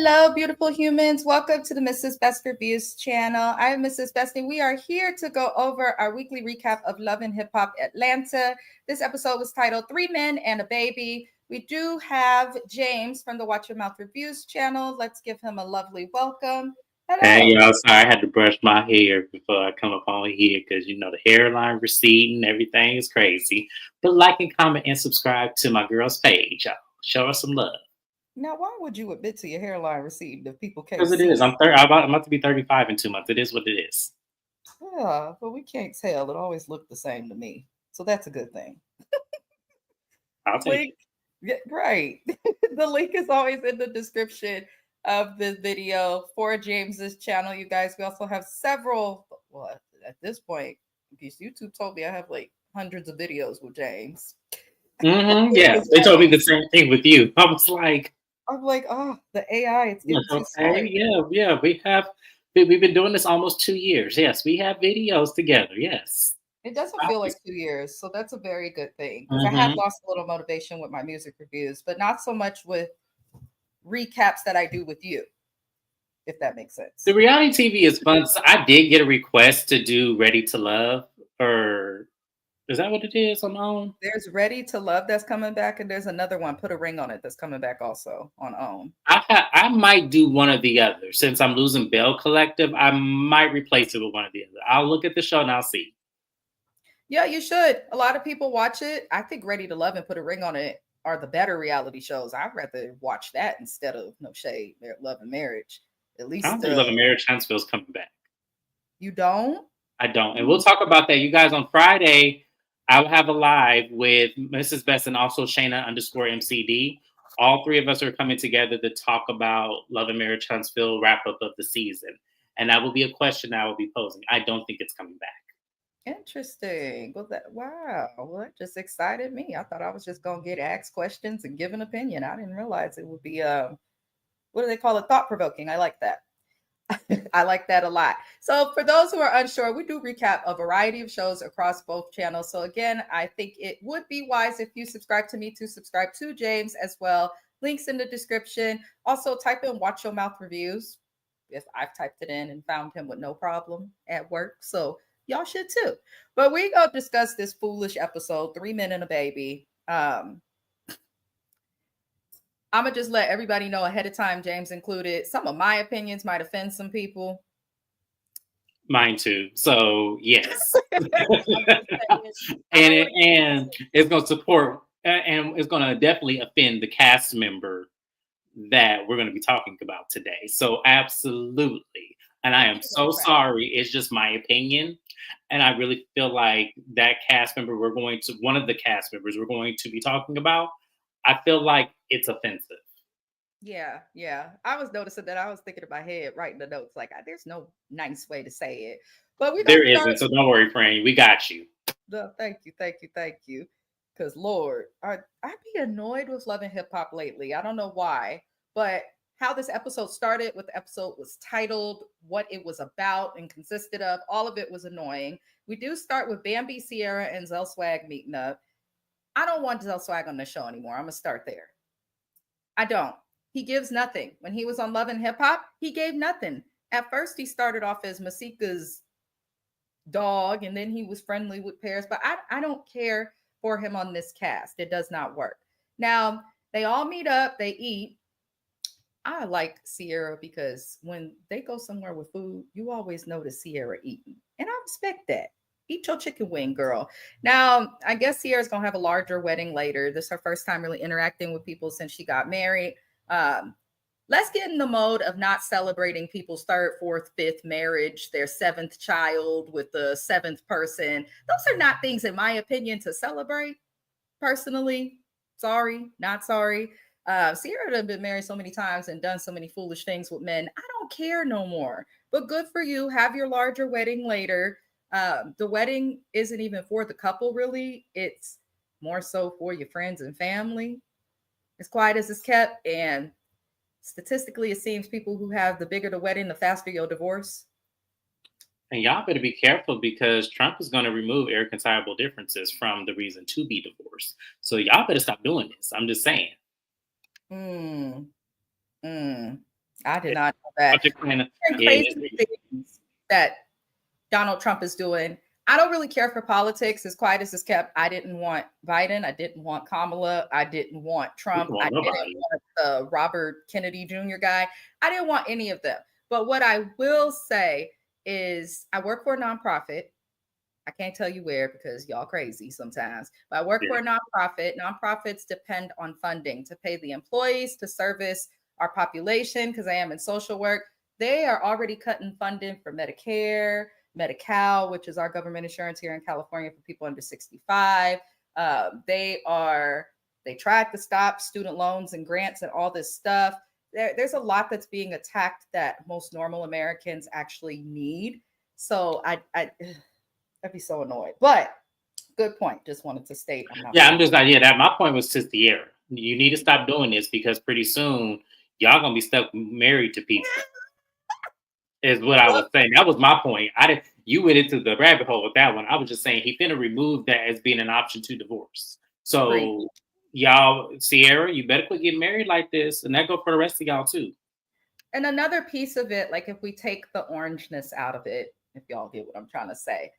Hello, beautiful humans. Welcome to the Mrs. Best Reviews channel. I'm Mrs. Best, and we are here to go over our weekly recap of Love and Hip Hop Atlanta. This episode was titled 3 Men and a Baby. We do have James from the Watch Your Mouth Reviews channel. Let's give him a lovely welcome. Hello. Hey, y'all. Sorry, I had to brush my hair before I come up on here because, the hairline receding, everything is crazy. But like and comment and subscribe to my girl's page, y'all. Show us some love. Now, why would you admit to your hairline receding if people can't Because it see is. it? I'm about to be 35 in 2 months. It is what it is. Yeah, but we can't tell. It always looked the same to me. So that's a good thing. I'll take it. Yeah, right. The link is always in the description of this video for James's channel. You guys, we also have several. Well, at this point, because YouTube told me I have like hundreds of videos with James. Yeah, they told me the same thing with you. I was like, oh, the AI, it's getting too smart. Yeah. We've been doing this almost 2 years. Yes, we have videos together. Yes. It doesn't feel like 2 years, so that's a very good thing. Because I have lost a little motivation with my music reviews, but not so much with recaps that I do with you, if that makes sense. The reality TV is fun. So I did get a request to do Ready to Love, or is that what it is on my own? There's Ready to Love that's coming back, and there's another one, Put a Ring on It, that's coming back also on OWN. I might do one or the other. Since I'm losing Bell Collective, I might replace it with one or the other. I'll look at the show and I'll see. Yeah, you should. A lot of people watch it. I think Ready to Love and Put a Ring on It are the better reality shows. I'd rather watch that instead of No Shade, Love and Marriage. At least I don't think Love and Marriage Huntsville's coming back. You don't? I don't. And we'll talk about that. You guys, on Friday, I will have a live with Mrs. Best and also Shayna_MCD. All three of us are coming together to talk about Love and Marriage Huntsville wrap-up of the season. And that will be a question I will be posing. I don't think it's coming back. Interesting. Wow. Well, that just excited me. I thought I was just gonna get asked questions and give an opinion. I didn't realize it would be what do they call it? Thought provoking. I like that. I like that a lot. So for those who are unsure, we do recap a variety of shows across both channels. So again, I think it would be wise if you subscribe to me to subscribe to James as well. Links in the description. Also type in Watch Your Mouth Reviews if I've typed it in and found him with no problem at work. So y'all should too. But we gonna discuss this foolish episode, 3 Men and a Baby. I'm gonna just let everybody know ahead of time, James included. Some of my opinions might offend some people. Mine too. So yes, and it's gonna support and it's gonna definitely offend the cast member that we're gonna be talking about today. So absolutely. And I am so sorry. It's just my opinion. And I really feel like that cast member one of the cast members we're going to be talking about, I feel like it's offensive. Yeah. I was noticing that. I was thinking in my head, writing the notes, like, there's no nice way to say it. But there isn't, so don't worry, friend. We got you. Thank you. Because Lord, I be annoyed with Love and Hip Hop lately. I don't know why, but how this episode started, what the episode was titled, what it was about and consisted of, all of it was annoying. We do start with Bambi, Sierra, and Zell Swag meeting up. I don't want Zell Swag on the show anymore. I'm gonna start there. I don't. He gives nothing. When he was on Love and Hip Hop, he gave nothing. At first, he started off as Masika's dog, and then he was friendly with Paris. But I don't care for him on this cast. It does not work. Now, they all meet up, they eat. I like Sierra because when they go somewhere with food, you always notice Sierra eating. And I respect that. Eat your chicken wing, girl. Now, I guess Sierra's going to have a larger wedding later. This is her first time really interacting with people since she got married. Let's get in the mode of not celebrating people's third, fourth, fifth marriage, their seventh child with the seventh person. Those are not things, in my opinion, to celebrate. Personally, sorry, not sorry. Sierra have been married so many times and done so many foolish things with men. I don't care no more. But good for you. Have your larger wedding later. The wedding isn't even for the couple, really. It's more so for your friends and family. As quiet as it's kept, and statistically, it seems people who have the bigger the wedding, the faster your divorce. And y'all better be careful because Trump is going to remove irreconcilable differences from the reason to be divorced. So y'all better stop doing this. I'm just saying. I did not know that. Crazy things that Donald Trump is doing. I don't really care for politics, as quiet as it's kept. I didn't want Biden. I didn't want Kamala. I didn't want Trump. I didn't want the Robert Kennedy Jr. guy. I didn't want any of them. But what I will say is I work for a nonprofit. I can't tell you where because y'all crazy sometimes. But I work for a nonprofit. Nonprofits depend on funding to pay the employees, to service our population, because I am in social work. They are already cutting funding for Medicare, Medi-Cal, which is our government insurance here in California for people under 65. They tried to stop student loans and grants and all this stuff. There's a lot that's being attacked that most normal Americans actually need. So I'd be so annoyed. But good point. Just wanted to state. I'm just like, that my point was to Sierra. You need to stop doing this because pretty soon y'all gonna be stuck married to people. Is what I was saying. That was my point. You went into the rabbit hole with that one. I was just saying he finna remove that as being an option to divorce. So y'all, Sierra, you better quit getting married like this, and that go for the rest of y'all too. And another piece of it, like if we take the orangeness out of it, if y'all get what I'm trying to say,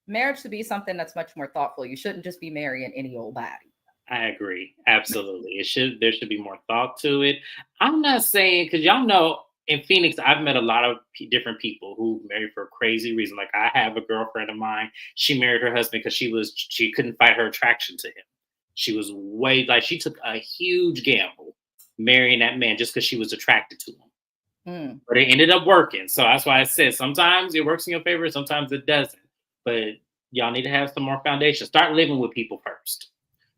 marriage should be something that's much more thoughtful. You shouldn't just be marrying any old body. I agree. Absolutely. There should be more thought to it. I'm not saying, because y'all know in Phoenix, I've met a lot of different people who married for a crazy reason. Like I have a girlfriend of mine. She married her husband because she couldn't fight her attraction to him. She was she took a huge gamble marrying that man just because she was attracted to him. But it ended up working. So that's why I said sometimes it works in your favor, sometimes it doesn't. But y'all need to have some more foundation. Start living with people first.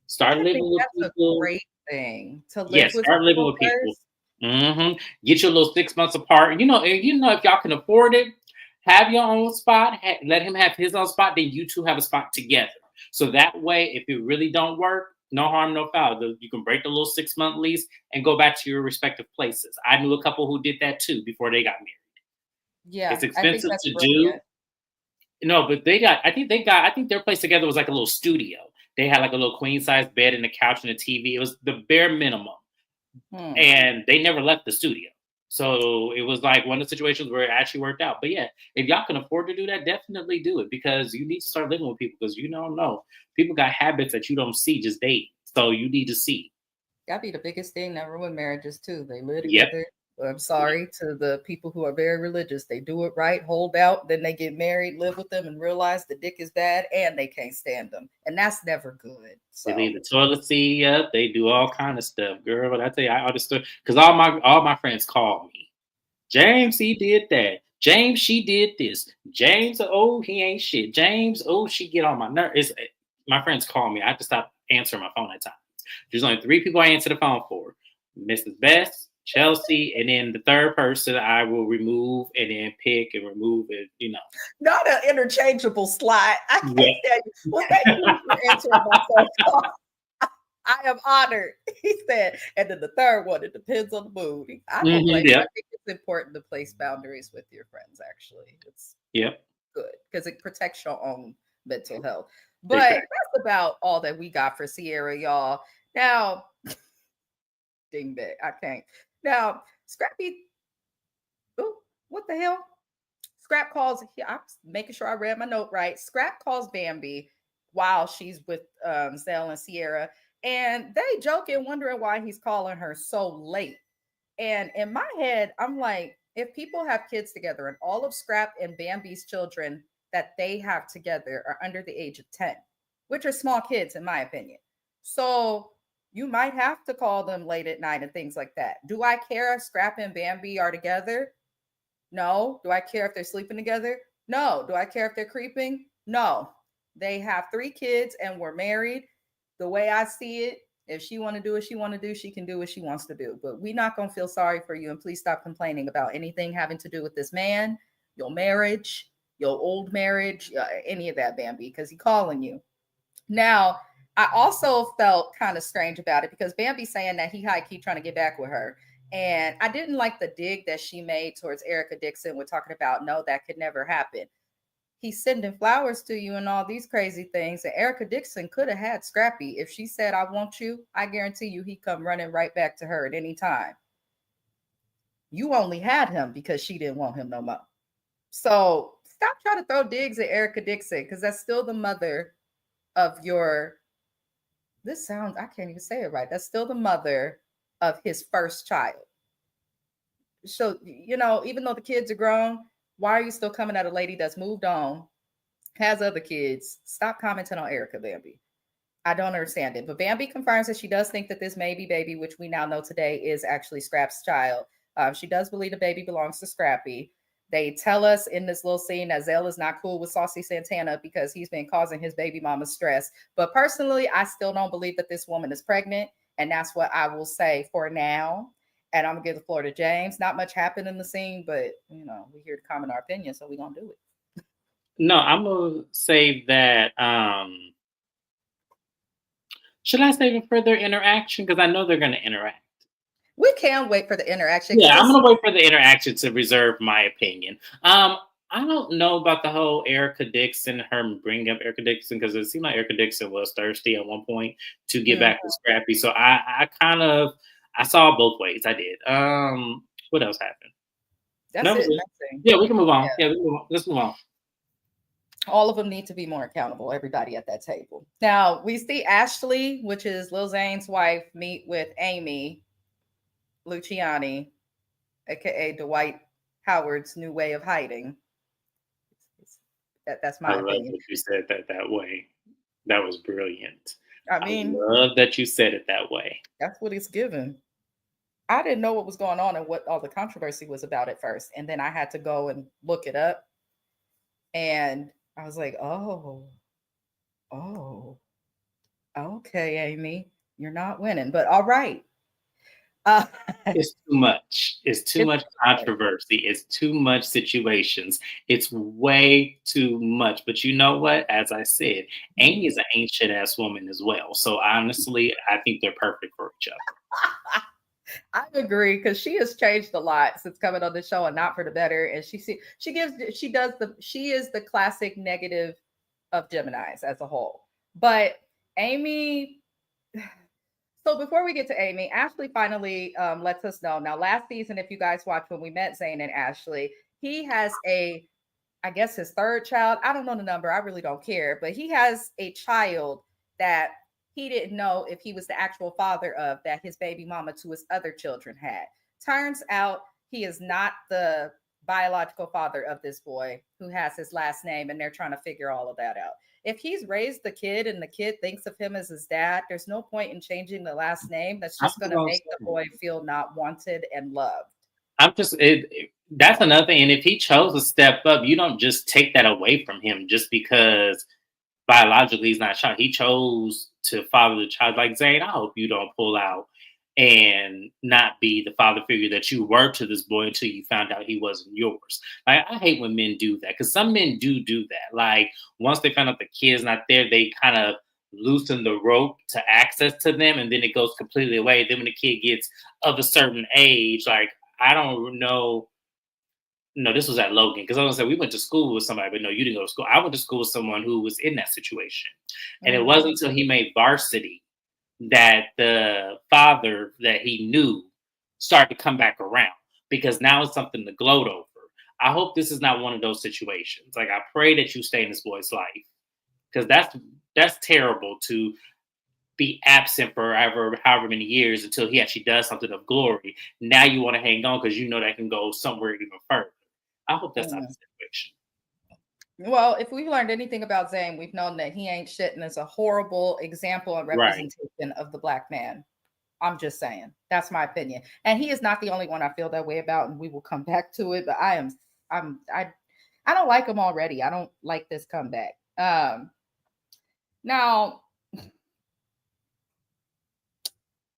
Start living with people. That's a great thing to live with. Start living with people. Mm-hmm. Get your little 6 months apart. If y'all can afford it, have your own spot. Let him have his own spot. Then you two have a spot together. So that way, if it really don't work, no harm, no foul. You can break the little 6-month lease and go back to your respective places. I knew a couple who did that too before they got married. Yeah, it's expensive to do. No, but I think their place together was like a little studio. They had like a little queen size bed and a couch and a TV. It was the bare minimum. And they never left the studio. So it was like one of the situations where it actually worked out. But yeah, if y'all can afford to do that, definitely do it because you need to start living with people because you don't know. People got habits that you don't see just dating. So you need to see. That'd be the biggest thing that ruin marriages too. They live together. I'm sorry to the people who are very religious. They do it right, hold out, then they get married, live with them, and realize the dick is bad and they can't stand them. And that's never good. So. They leave the toilet seat up. They do all kind of stuff, girl. But I tell you, I understood because all my friends call me. James, he did that. James, she did this. James, oh, he ain't shit. James, oh, she get on my nerves. My friends call me. I have to stop answering my phone at times. There's only 3 people I answer the phone for. Mrs. Best, Chelsea, and then the third person I will remove and then pick and remove it, Not an interchangeable slot. I can't tell you. Well, thank you for answering my phone call. I am honored. He said, and then the third one, it depends on the mood. I think it's important to place boundaries with your friends, actually. It's good because it protects your own mental health. But that's about all that we got for Sierra, y'all. Now, ding dang, I can't. Now, Scrappy, what the hell? Scrap calls, I'm making sure I read my note right. Scrap calls Bambi while she's with Zell and Sierra. And they joking, wondering why he's calling her so late. And in my head, I'm like, if people have kids together and all of Scrap and Bambi's children that they have together are under the age of 10, which are small kids, in my opinion. So you might have to call them late at night and things like that. Do I care if Scrap and Bambi are together? No. Do I care if they're sleeping together? No. Do I care if they're creeping? No. They have 3 kids and were married. The way I see it, if she want to do what she want to do, she can do what she wants to do. But we're not going to feel sorry for you. And please stop complaining about anything having to do with this man, your marriage, your old marriage, any of that, Bambi, because he's calling you. Now, I also felt kind of strange about it because Bambi's saying that he high-key trying to get back with her. And I didn't like the dig that she made towards Erica Dixon with talking about, no, that could never happen. He's sending flowers to you and all these crazy things. And Erica Dixon could have had Scrappy. If she said, I want you, I guarantee you he'd come running right back to her at any time. You only had him because she didn't want him no more. So stop trying to throw digs at Erica Dixon because that's still the mother of your. This sounds, I can't even say it right. That's still the mother of his first child. So, even though the kids are grown, why are you still coming at a lady that's moved on, has other kids? Stop commenting on Erica, Bambi. I don't understand it. But Bambi confirms that she does think that this maybe baby, which we now know today is actually Scrap's child. She does believe the baby belongs to Scrappy. They tell us in this little scene that Zell is not cool with Saucy Santana because he's been causing his baby mama stress. But personally, I still don't believe that this woman is pregnant. And that's what I will say for now. And I'm going to give the floor to James. Not much happened in the scene, but, we're here to comment our opinion, so we're going to do it. No, I'm going to say that. Should I save it for their interaction? Because I know they're going to interact. We can wait for the interaction. Yeah, I'm going to wait for the interaction to reserve my opinion. I don't know about the whole Erica Dixon, her bringing up Erica Dixon, because it seemed like Erica Dixon was thirsty at one point to get back to Scrappy. So I saw both ways. I did. What else happened? That's it. Yeah, we can move on. Yeah, let's move on. All of them need to be more accountable, everybody at that table. Now, we see Ashley, which is Lil Zane's wife, meet with Amy Luciani, aka Dwight Howard's new way of hiding. That's my opinion. I love that you said that way. That was brilliant. I love that you said it that way. That's what it's given. I didn't know what was going on and what all the controversy was about at first. And then I had to go and look it up. And I was like, oh, okay, Amy, you're not winning, but all right. It's too much. It's too much controversy. It's too much situations. It's way too much. But you know what? As I said, Amy is an ancient ass woman as well. So honestly, I think they're perfect for each other. I agree because she has changed a lot since coming on the show and not for the better. And she is the classic negative of Geminis as a whole. But Amy. So before we get to Amy, Ashley finally lets us know. Now, last season, if you guys watched when we met Zane and Ashley, he has I guess his third child. I don't know the number. I really don't care. But he has a child that he didn't know if he was the actual father of, that his baby mama to his other children had. Turns out he is not the biological father of this boy who has his last name, and they're trying to figure all of that out. If he's raised the kid and the kid thinks of him as his dad, there's no point in changing the last name. That's just going to make the boy feel not wanted and loved. That's another thing. And if he chose to step up, you don't just take that away from him just because biologically he's not a child. He chose to father the child. Like, Zane, I hope you don't pull out and not be the father figure that you were to this boy until you found out he wasn't yours. Like, I hate when men do that, because some men do that. Like, once they find out the kid's not there, they kind of loosen the rope to access to them, and then it goes completely away. Then when the kid gets of a certain age, like, I don't know. No, this was at Logan, because I was going to say we went to school with somebody, but no, you didn't go to school. I went to school with someone who was in that situation. And it wasn't until he made varsity that the father that he knew started to come back around, because now it's something to gloat over. I hope this is not one of those situations. Like, I pray that you stay in this boy's life, because that's terrible to be absent for however many years until he actually does something of glory. Now you want to hang on because you know that can go somewhere even further. I hope that's not the situation. Well, if we've learned anything about Zane, we've known that he ain't shit and is a horrible example and representation of the Black man. I'm just saying. That's my opinion. And he is not the only one I feel that way about, and we will come back to it. But I don't like him already. I don't like this comeback. Now,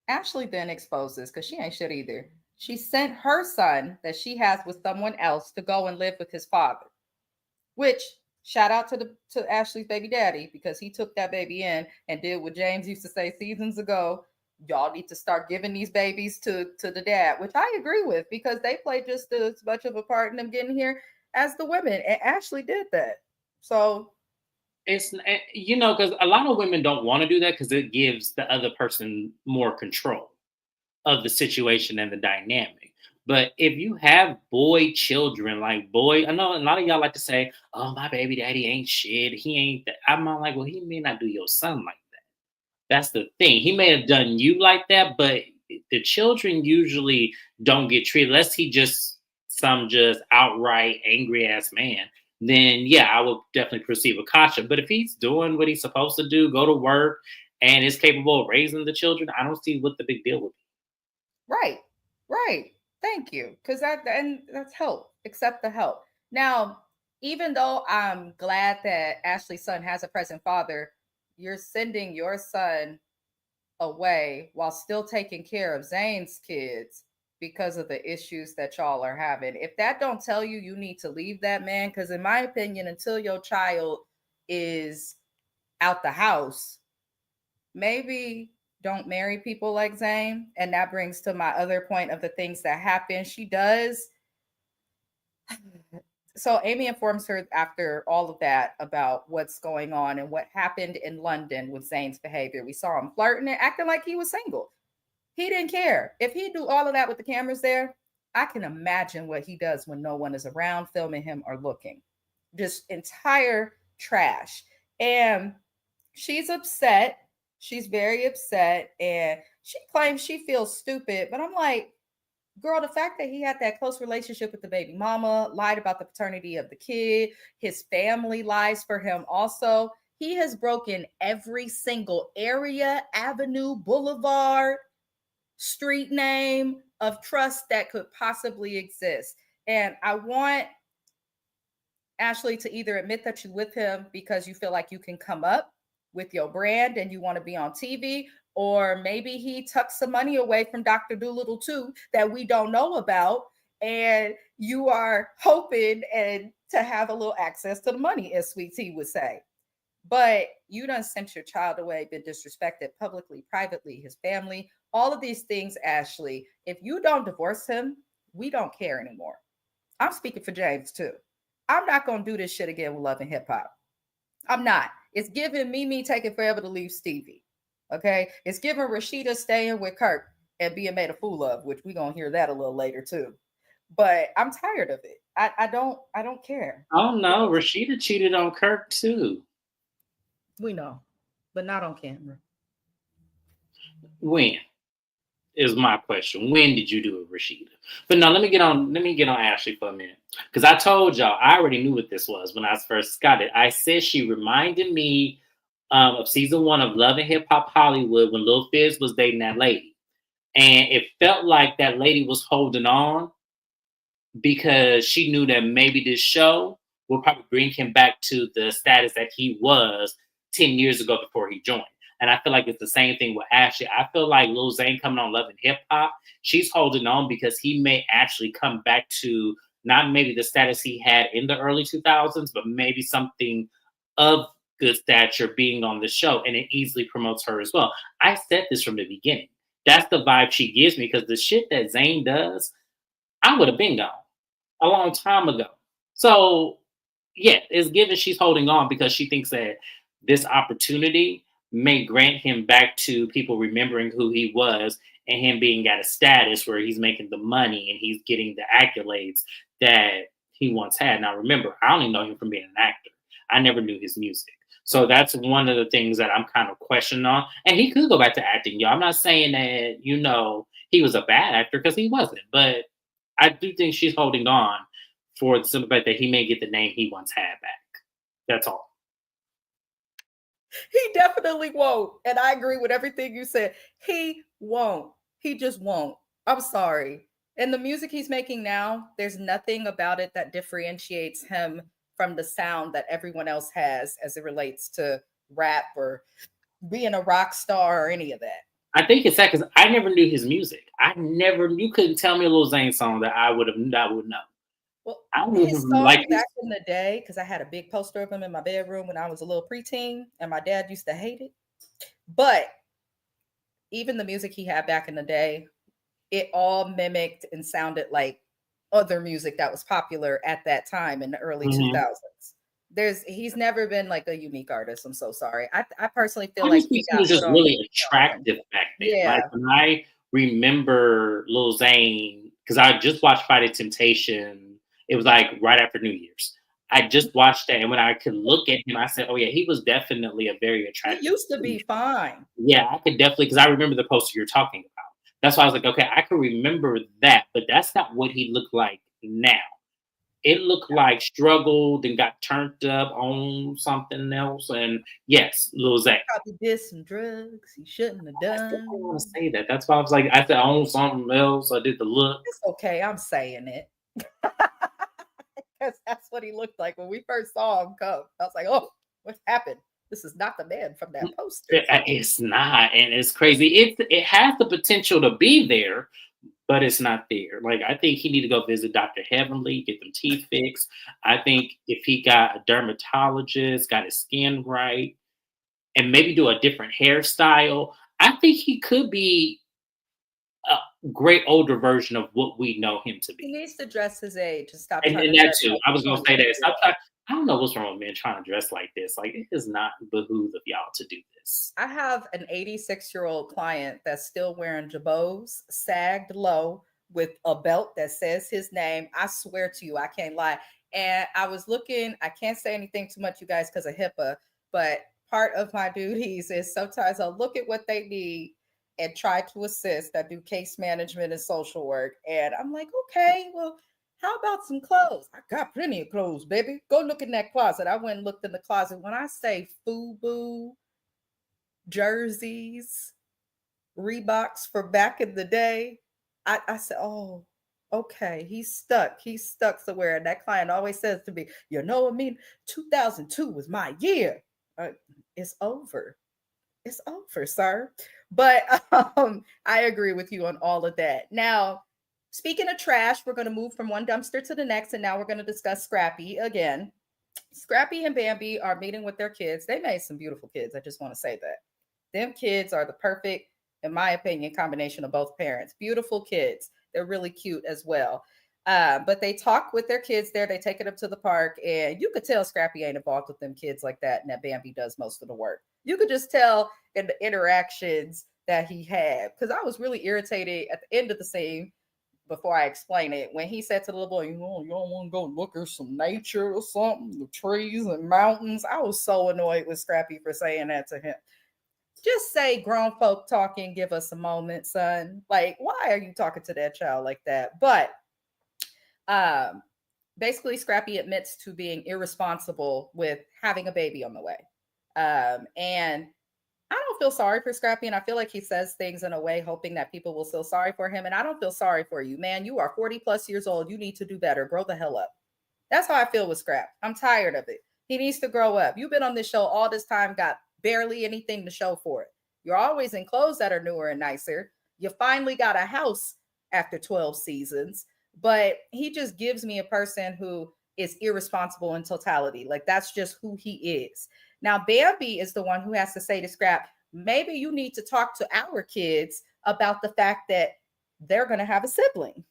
Ashley then exposes, because she ain't shit either. She sent her son that she has with someone else to go and live with his father. Which, shout out to Ashley's baby daddy, because he took that baby in and did what James used to say seasons ago. Y'all need to start giving these babies to the dad, which I agree with, because they play just as much of a part in them getting here as the women. And Ashley did that. So it's, because a lot of women don't want to do that because it gives the other person more control of the situation and the dynamic. But if you have boy children, like boy, I know a lot of y'all like to say, "Oh, my baby daddy ain't shit. He ain't that." I'm not like, well, he may not do your son like that. That's the thing. He may have done you like that, but the children usually don't get treated unless he just some just outright angry ass man. Then yeah, I would definitely proceed with caution. But if he's doing what he's supposed to do, go to work, and is capable of raising the children, I don't see what the big deal would be. Right. Right. Thank you. Because that's help. Accept the help. Now, even though I'm glad that Ashley's son has a present father, you're sending your son away while still taking care of Zane's kids because of the issues that y'all are having. If that don't tell you you need to leave that man, because in my opinion, until your child is out the house, maybe don't marry people like Zane. And that brings to my other point of the things that happen. She does. So Amy informs her after all of that about what's going on and what happened in London with Zane's behavior. We saw him flirting and acting like he was single. He didn't care. If he do all of that with the cameras there, I can imagine what he does when no one is around filming him or looking. Just entire trash. And she's upset. She's very upset. And she claims she feels stupid. But I'm like, girl, the fact that he had that close relationship with the baby mama, lied about the paternity of the kid, his family lies for him also. He has broken every single area, avenue, boulevard, street name of trust that could possibly exist. And I want Ashley to either admit that you're with him because you feel like you can come up with your brand and you want to be on TV, or maybe he tucked some money away from Dr. Doolittle too that we don't know about, and you are hoping and to have a little access to the money, as Sweet Tea would say. But you done sent your child away, been disrespected publicly, privately, his family, all of these things, Ashley. If you don't divorce him, we don't care anymore. I'm speaking for James too. I'm not gonna do this shit again with Love and Hip Hop. I'm not. It's giving Mimi taking forever to leave Stevie. Okay. It's giving Rashida staying with Kirk and being made a fool of, which we're gonna hear that a little later too. But I'm tired of it. I don't care. Oh no, Rashida cheated on Kirk too. We know, but not on camera. When is my question? When did you do it, Rashida? But no, let me get on Ashley for a minute. Because I told y'all I already knew what this was when I first got it. I said she reminded me of season one of Love and Hip Hop Hollywood when Lil Fizz was dating that lady. And it felt like that lady was holding on because she knew that maybe this show will probably bring him back to the status that he was 10 years ago before he joined. And I feel like it's the same thing with Ashley. I feel like Lil Zane coming on Love and Hip Hop, she's holding on because he may actually come back to not maybe the status he had in the early 2000s, but maybe something of good stature being on the show. And it easily promotes her as well. I said this from the beginning. That's the vibe she gives me because the shit that Zane does, I would have been gone a long time ago. So, yeah, it's given she's holding on because she thinks that this opportunity may grant him back to people remembering who he was and him being at a status where he's making the money and he's getting the accolades that he once had. Now, remember, I only know him from being an actor. I never knew his music. So that's one of the things that I'm kind of questioning on. And he could go back to acting, y'all. I'm not saying that, he was a bad actor because he wasn't. But I do think she's holding on for the simple fact that he may get the name he once had back. That's all. He definitely won't. And I agree with everything you said. He won't. He just won't. I'm sorry. And the music he's making now, there's nothing about it that differentiates him from the sound that everyone else has as it relates to rap or being a rock star or any of that. I think it's sad because I never knew his music. You couldn't tell me a Lil Zane song that I would know. Well, I knew him his from song like back in the day, because I had a big poster of him in my bedroom when I was a little preteen, and my dad used to hate it. But even the music he had back in the day, it all mimicked and sounded like other music that was popular at that time in the early 2000s. He's never been like a unique artist. I'm so sorry. I personally feel I like just he think he got was just put on. really attractive back then. Yeah. Like when I remember Lil Zane because I just watched Friday Temptation. It was like right after New Year's. I just watched that, and when I could look at him, I said, "Oh yeah, he was definitely a very He attractive used to be dude." fine. Yeah, I could definitely, because I remember the poster you're talking about. That's why I was like, okay, I can remember that, but that's not what he looked like now. It looked like struggled and got turned up on something else. And yes, Lil Zay. Probably did some drugs he shouldn't have I still don't want to done. say that. That's why I was like, I said on something else. I did the look. It's okay. I'm saying it. Because that's what he looked like when we first saw him come. I was like, oh, what happened? This is not the man from that poster. It's not, and it's crazy. It has the potential to be there, but it's not there. Like I think he need to go visit Dr. Heavenly, get them teeth fixed. I think if he got a dermatologist, got his skin right, and maybe do a different hairstyle, I think he could be a great older version of what we know him to He be. needs to dress his age and stop And, trying to and that dress too. like I a was gonna say that. 28-year-old. I don't know what's wrong with men trying to dress like this. Like it does not behoove of y'all to do this. I have an 86-year-old client that's still wearing jabots, sagged low, with a belt that says his name. I swear to you, I can't lie. And I was looking, I can't say anything too much, you guys, because of HIPAA, but part of my duties is sometimes I'll look at what they need and try to assist. I do case management and social work. And I'm like, okay, well, how about some clothes? I got plenty of clothes, baby. Go look in that closet. I went and looked in the closet. When I say FUBU, jerseys, Reeboks for back in the day. I said, oh, okay, he's stuck. He's stuck somewhere. And that client always says to me, you know what I mean? 2002 was my year. Uh, it's over. It's over, sir. But I agree with you on all of that. Now, speaking of trash, we're going to move from one dumpster to the next. And now we're going to discuss Scrappy again. Scrappy and Bambi are meeting with their kids. They made some beautiful kids. I just want to say that. Them kids are the perfect, in my opinion, combination of both parents. Beautiful kids. They're really cute as well. But they talk with their kids there. They take it up to the park, and you could tell Scrappy ain't involved with them kids like that, and that Bambi does most of the work. You could just tell in the interactions that he had. Because I was really irritated at the end of the scene before I explain it. When he said to the little boy, you know, you don't want to go look at some nature or something, the trees and mountains. I was so annoyed with Scrappy for saying that to him. Just say grown folk talking, give us a moment, son. Like, why are you talking to that child like that? But um, basically, Scrappy admits to being irresponsible with having a baby on the way. And I don't feel sorry for Scrappy, and I feel like he says things in a way hoping that people will feel sorry for him. And I don't feel sorry for you, man. You are 40 plus years old. You need to do better. Grow the hell up. That's how I feel with Scrap. I'm tired of it. He needs to grow up. You've been on this show all this time, got barely anything to show for it. You're always in clothes that are newer and nicer. You finally got a house after 12 seasons, but he just gives me a person who is irresponsible in totality. Like that's just who he is. Now, Bambi is the one who has to say to Scrap, maybe you need to talk to our kids about the fact that they're going to have a sibling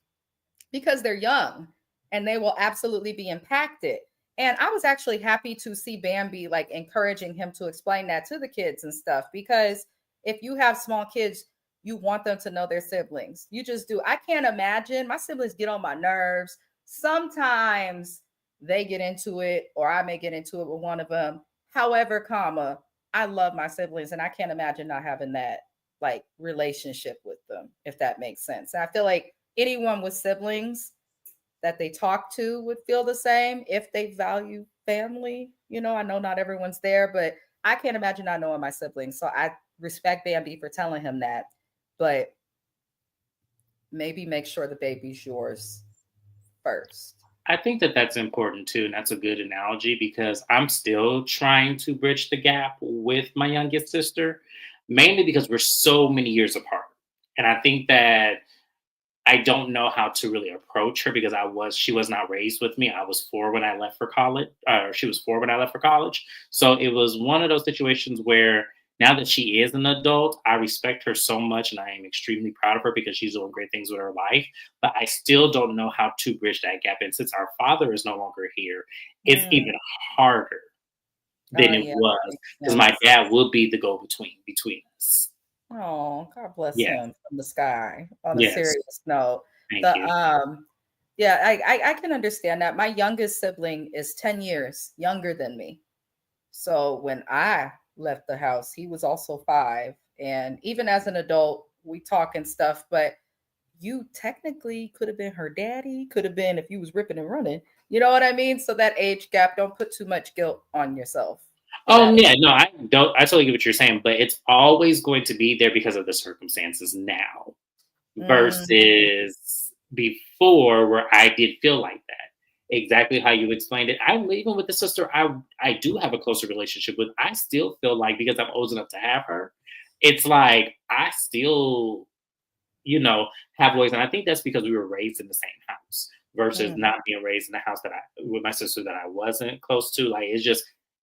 because they're young and they will absolutely be impacted. And I was actually happy to see Bambi like encouraging him to explain that to the kids and stuff because if you have small kids, you want them to know their siblings. You just do. I can't imagine. My siblings get on my nerves. Sometimes they get into it or I may get into it with one of them. However, comma, I love my siblings and I can't imagine not having that like relationship with them if that makes sense. And I feel like anyone with siblings that they talk to would feel the same if they value family. You know, I know not everyone's there, but I can't imagine not knowing my siblings. So I respect Bambi for telling him that. But maybe make sure the baby's yours first. I think that that's important too, and that's a good analogy because I'm still trying to bridge the gap with my youngest sister, mainly because we're so many years apart. And I think that I don't know how to really approach her because she was not raised with me. I was 4 when I left for college. She was 4 when I left for college. So it was one of those situations where now that she is an adult, I respect her so much and I am extremely proud of her because she's doing great things with her life. But I still don't know how to bridge that gap. And since our father is no longer here, it's Mm. even harder Oh than it yeah, that was makes because my sense. dad will be the go between us. Oh, God bless Yeah. him from the sky. On a Yes. serious note, Thank The you. yeah, I can understand that. My youngest sibling is 10 years younger than me. So when I left the house, he was also 5. And even as an adult, we talk and stuff, but you technically could have been her daddy, could have been if you was ripping and running. You know what I mean? So that age gap, don't put too much guilt on yourself for Oh that. yeah, no, I don't. I totally get what you're saying, but it's always going to be there because of the circumstances now Mm, versus before, where I did feel like that. Exactly how you explained it. I even with the sister I do have a closer relationship with. I still feel like because I'm old enough to have her, it's like I still you know, have ways. And I think that's because we were raised in the same house versus mm. not being raised in the house that I with my sister that I wasn't close to. Like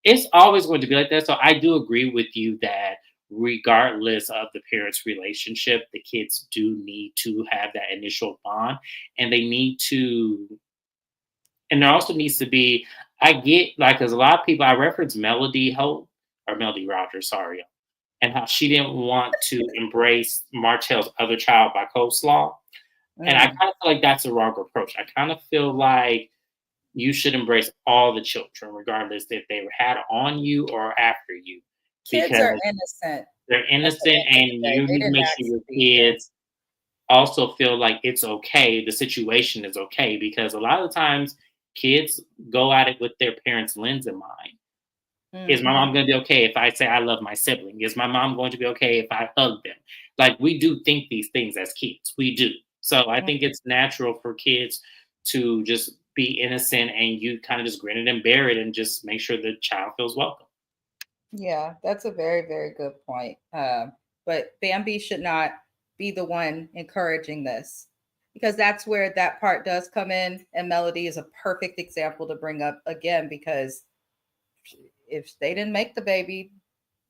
it's always going to be like that. So I do agree with you that regardless of the parents' relationship, the kids do need to have that initial bond and they need to and there also needs to be I get like because a lot of people I reference Melody Hope or Melody Rogers, sorry, and how she didn't want to embrace Martell's other child by coleslaw. And I kind Mm. of feel like that's a wrong approach. I kind of feel like you should embrace all the children, regardless if they had on you or after you, Kids because are innocent they're at the innocent end of and the day. you They need to didn't make sure ask to your be here. kids also feel like it's okay. The situation is okay because a lot of the times kids go at it with their parents' lens in mind. Is my Hmm. mom going to be okay if I say I love my sibling? Is my mom going to be okay if I hug them? Like we do think these things as kids. We do. So I think it's natural for kids to just be innocent and you kind of just grin it and bear it and just make sure the child feels welcome. Yeah, that's a very, very good point. But Bambi should not be the one encouraging this because that's where that part does come in. And Melody is a perfect example to bring up again because if they didn't make the baby,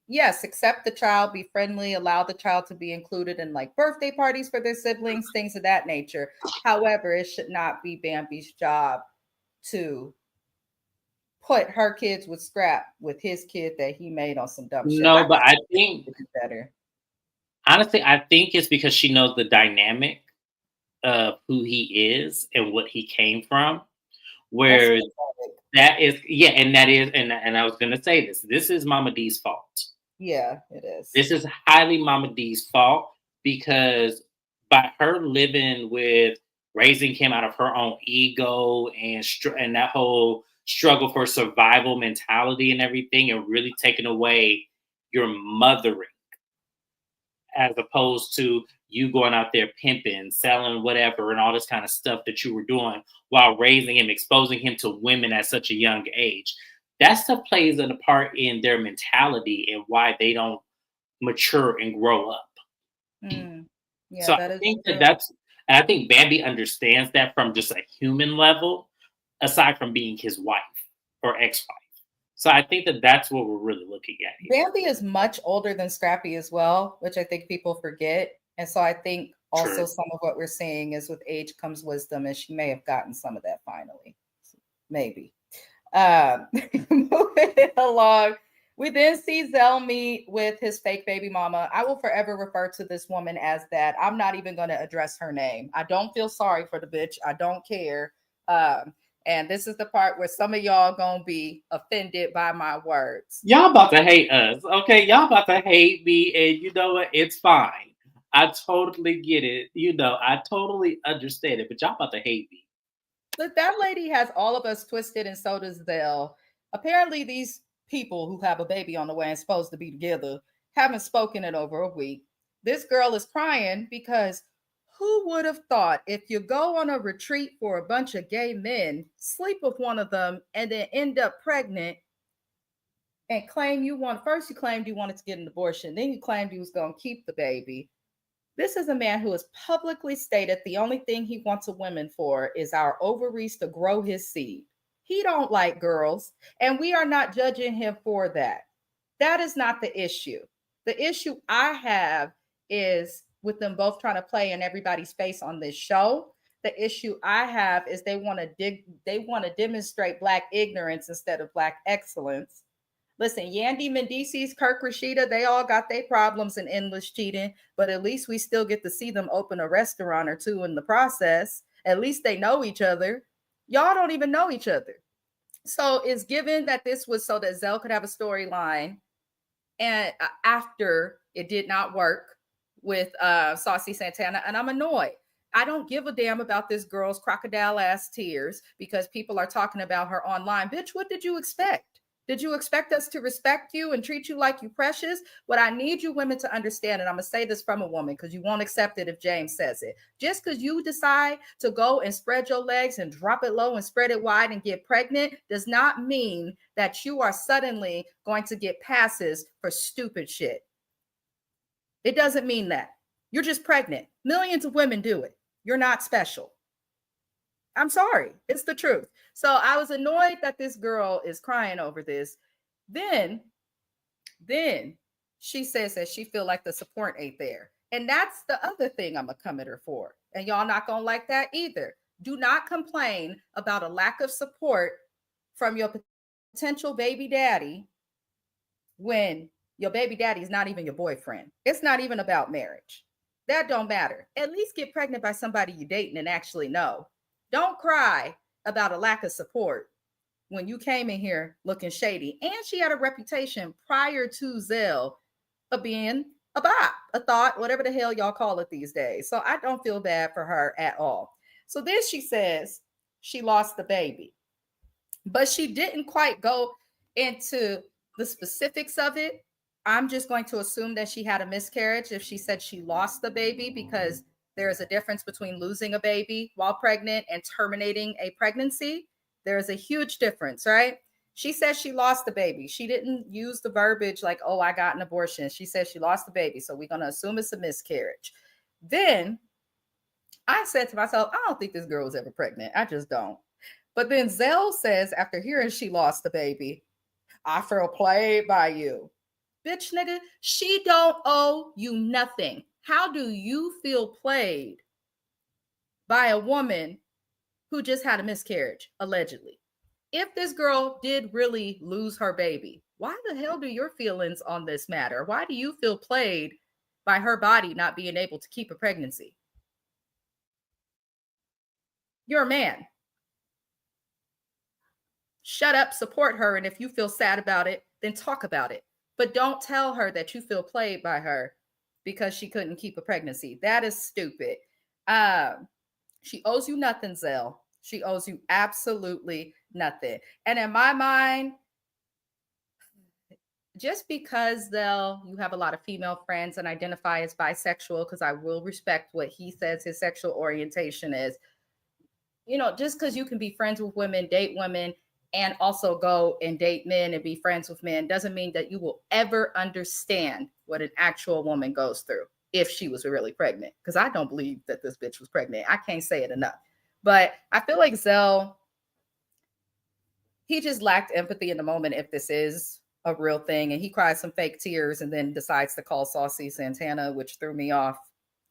yes, accept the child, be friendly, allow the child to be included in like birthday parties for their siblings, things of that nature. However, it should not be Bambi's job to put her kids with scrap with his kid that he made on some dumb shit. I No, can but I see think it do better. honestly, I think it's because she knows the dynamic of who he is and what he came from. That's Where pathetic. that is, yeah, and that is, and I was gonna say this. This is Mama D's fault. Yeah, it is. This is highly Mama D's fault because by her living with raising him out of her own ego and that whole struggle for survival mentality and everything, and really taking away your mothering as opposed to you going out there pimping, selling whatever, and all this kind of stuff that you were doing while raising him, exposing him to women at such a young age. That stuff plays a part in their mentality and why they don't mature and grow up. Mm. Yeah, So I that is think that true. and I think Bambi understands that from just a human level, aside from being his wife or ex-wife. So I think that that's what we're really looking at here. Bambi is much older than Scrappy as well, which I think people forget. And so I think also True. some of what we're seeing is with age comes wisdom, and she may have gotten some of that finally. Maybe. Moving along, we then see Zell meet with his fake baby mama. I will forever refer to this woman as that. I'm not even going to address her name. I don't feel sorry for the bitch. I don't care. And this is the part where some of y'all gonna be offended by my words. Y'all about to hate us, okay? Y'all about to hate me, and you know what? It's fine. I totally get it. I totally understand it, but y'all about to hate me. But that lady has all of us twisted, and so does Zell. Apparently, these people who have a baby on the way and supposed to be together haven't spoken in over a week. This girl is crying because who would have thought if you go on a retreat for a bunch of gay men, sleep with one of them, and then end up pregnant and claim you want first you claimed you wanted to get an abortion, then you claimed you was going to keep the baby. This is a man who has publicly stated the only thing he wants a woman for is our ovaries to grow his seed. He don't like girls, and we are not judging him for that. That is not the issue. The issue I have is with them both trying to play in everybody's face on this show. The issue I have is they want to demonstrate black ignorance instead of black excellence. Listen, Yandy Mendices, Kirk Rashida, they all got their problems and endless cheating, but at least we still get to see them open a restaurant or two in the process. At least they know each other. Y'all don't even know each other. So it's given that this was so that Zell could have a storyline, and after it did not work with Saucy Santana, and I'm annoyed. I don't give a damn about this girl's crocodile ass tears because people are talking about her online. Bitch, what did you expect? Did you expect us to respect you and treat you like you precious? What I need you women to understand, and I'm going to say this from a woman because you won't accept it if James says it. Just because you decide to go and spread your legs and drop it low and spread it wide and get pregnant does not mean that you are suddenly going to get passes for stupid shit. It doesn't mean that. You're just pregnant. Millions of women do it. You're not special. I'm sorry. It's the truth. So I was annoyed that this girl is crying over this. Then she says that she feel like the support ain't there. And that's the other thing I'm going to come at her for. And y'all not going to like that either. Do not complain about a lack of support from your potential baby daddy when your baby daddy is not even your boyfriend. It's not even about marriage. That don't matter. At least get pregnant by somebody you dating and actually know. Don't cry about a lack of support when you came in here looking shady. And she had a reputation prior to Zell of being a bop, a thought, whatever the hell y'all call it these days. So I don't feel bad for her at all. So then she says she lost the baby, but she didn't quite go into the specifics of it. I'm just going to assume that she had a miscarriage if she said she lost the baby, because there is a difference between losing a baby while pregnant and terminating a pregnancy. There is a huge difference, right? She says she lost the baby. She didn't use the verbiage like, oh, I got an abortion. She says she lost the baby. So we're going to assume it's a miscarriage. Then I said to myself, I don't think this girl was ever pregnant. I just don't. But then Zell says, after hearing she lost the baby, I feel played by you. Bitch, nigga, she don't owe you nothing. How do you feel played by a woman who just had a miscarriage, allegedly? If this girl did really lose her baby, why the hell do your feelings on this matter? Why do you feel played by her body not being able to keep a pregnancy? You're a man. Shut up, support her, and if you feel sad about it, then talk about it. But don't tell her that you feel played by her because she couldn't keep a pregnancy. That is stupid. She owes you nothing, Zell. She owes you absolutely nothing. And in my mind, just because, Zell, you have a lot of female friends and identify as bisexual, because I will respect what he says his sexual orientation is, you know, just because you can be friends with women, date women, and also go and date men and be friends with men doesn't mean that you will ever understand what an actual woman goes through if she was really pregnant. Because I don't believe that this bitch was pregnant. I can't say it enough. But I feel like Zell, he just lacked empathy in the moment if this is a real thing. And he cries some fake tears and then decides to call Saucy Santana, which threw me off.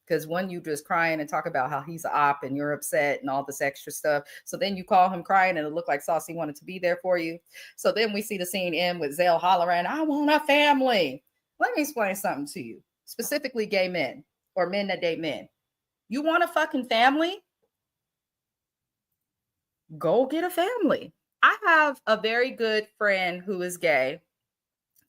Because when you just crying and talk about how he's an op and you're upset and all this extra stuff. So then you call him crying and it looked like Saucy wanted to be there for you. So then we see the scene end with Zell hollering, I want a family. Let me explain something to you, specifically gay men or men that date men. You want a fucking family? Go get a family. I have a very good friend who is gay.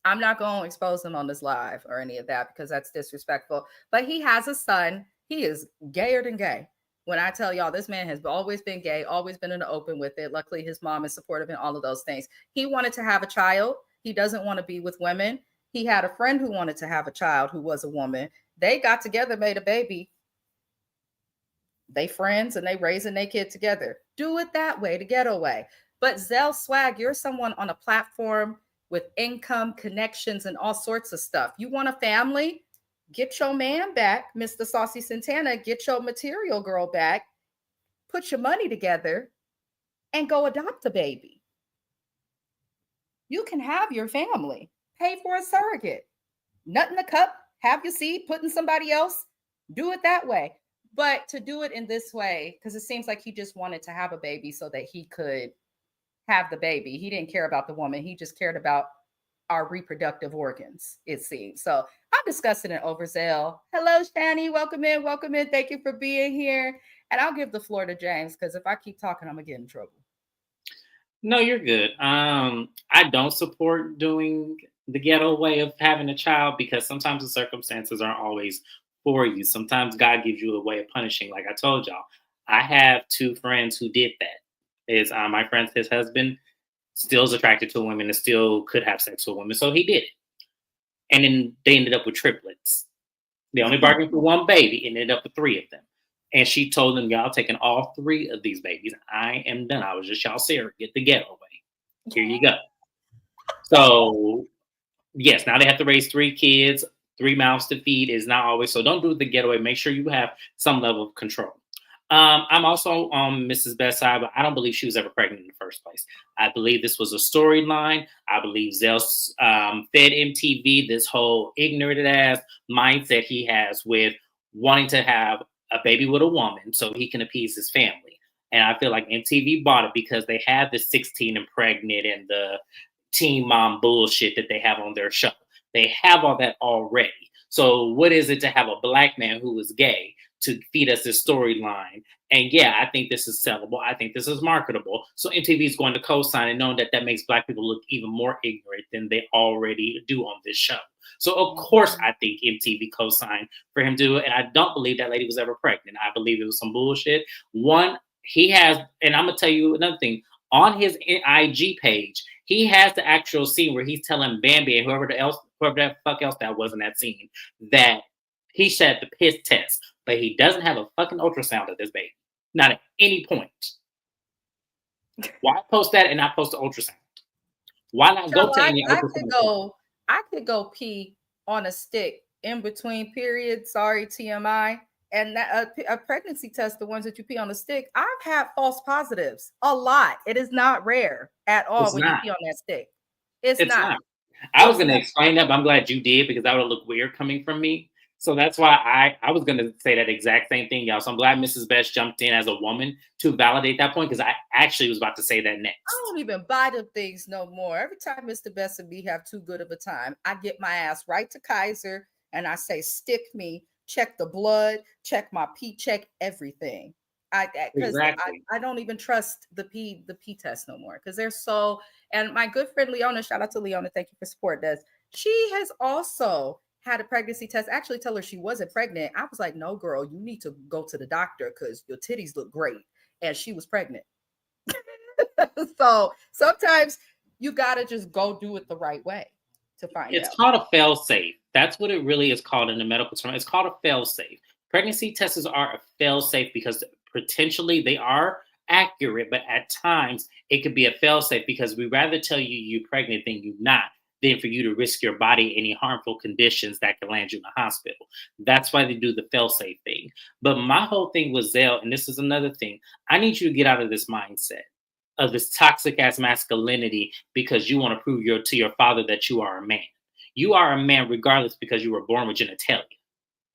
I'm not going to expose him on this live or any of that because that's disrespectful. But he has a son. He is gayer than gay. When I tell y'all, this man has always been gay, always been in the open with it. Luckily, his mom is supportive in all of those things. He wanted to have a child. He doesn't want to be with women. He had a friend who wanted to have a child who was a woman. They got together, made a baby. They friends and they raising their kid together. Do it that way, the ghetto way. But Zell Swag, you're someone on a platform with income, connections, and all sorts of stuff. You want a family? Get your man back, Mr. Saucy Santana. Get your material girl back. Put your money together and go adopt a baby. You can have your family. Pay for a surrogate. Nut in the cup, have your seed, put in somebody else. Do it that way. But to do it in this way, because it seems like he just wanted to have a baby so that he could have the baby. He didn't care about the woman. He just cared about our reproductive organs, it seems. So I'm discussing it over Zelle. Hello, Shani. Welcome in. Welcome in. Thank you for being here. And I'll give the floor to James because if I keep talking, I'm going to get in trouble. No, you're good. I don't support doing the ghetto way of having a child because sometimes the circumstances aren't always for you. Sometimes God gives you a way of punishing. Like I told y'all, I have two friends who did that. Is my friend, his husband, still is attracted to women and still could have sex with women, so he did it. And then they ended up with triplets. They only bargained for one baby and ended up with three of them. And she told them, y'all taking all three of these babies. I am done. I was just y'all surrogate, the ghetto way. Here you go. So, yes, now they have to raise three kids, three mouths to feed is not always. So don't do the ghetto way. Make sure you have some level of control. I'm also on Mrs. Best side, but I don't believe she was ever pregnant in the first place. I believe this was a storyline. I believe Zell fed MTV this whole ignorant ass mindset he has with wanting to have a baby with a woman so he can appease his family. And I feel like MTV bought it because they have the 16 and pregnant and the teen mom bullshit that they have on their show. They have all that already. So what is it to have a black man who is gay to feed us this storyline? And yeah, I think this is sellable. I think this is marketable. So MTV is going to co-sign and knowing that that makes black people look even more ignorant than they already do on this show. So of course, I think MTV co-signed for him to do it. And I don't believe that lady was ever pregnant. I believe it was some bullshit. One, he has, and I'm going to tell you another thing, on his IG page, he has the actual scene where he's telling Bambi and whoever the fuck else that was in that scene, that he said the piss test, but he doesn't have a fucking ultrasound of this baby. Not at any point. Why post that and not post the ultrasound? Why not go to any ultrasound? I could go pee on a stick in between periods. Sorry, TMI. And that, a pregnancy test, the ones that you pee on the stick, I've had false positives a lot. It is not rare at all It's when not. you pee on that stick. It's not. I was going to explain that, but I'm glad you did because that would look weird coming from me. So that's why I was going to say that exact same thing, y'all. So I'm glad Mrs. Best jumped in as a woman to validate that point because I actually was about to say that next. I don't even buy them things no more. Every time Mr. Best and me have too good of a time, I get my ass right to Kaiser and I say, stick me, check the blood, check my pee, check everything. Exactly. I don't even trust the pee test no more because they're so. And my good friend Leona, shout out to Leona, thank you for support. Does she has also had a pregnancy test? Actually, tell her she wasn't pregnant. I was like, no, girl, you need to go to the doctor because your titties look great, and she was pregnant. So sometimes you gotta just go do it the right way to find out. It's called a fail safe. That's what it really is called in the medical term. It's called a fail safe. Pregnancy tests are a fail safe because potentially they are accurate, but at times it could be a fail safe because we rather tell you you're pregnant than you not than for you to risk your body any harmful conditions that can land you in the hospital. That's why they do the fail safe thing. But my whole thing was Zell, and this is another thing. I need you to get out of this mindset of this toxic ass masculinity because you want to prove to your father that you are a man. You are a man regardless because you were born with genitalia.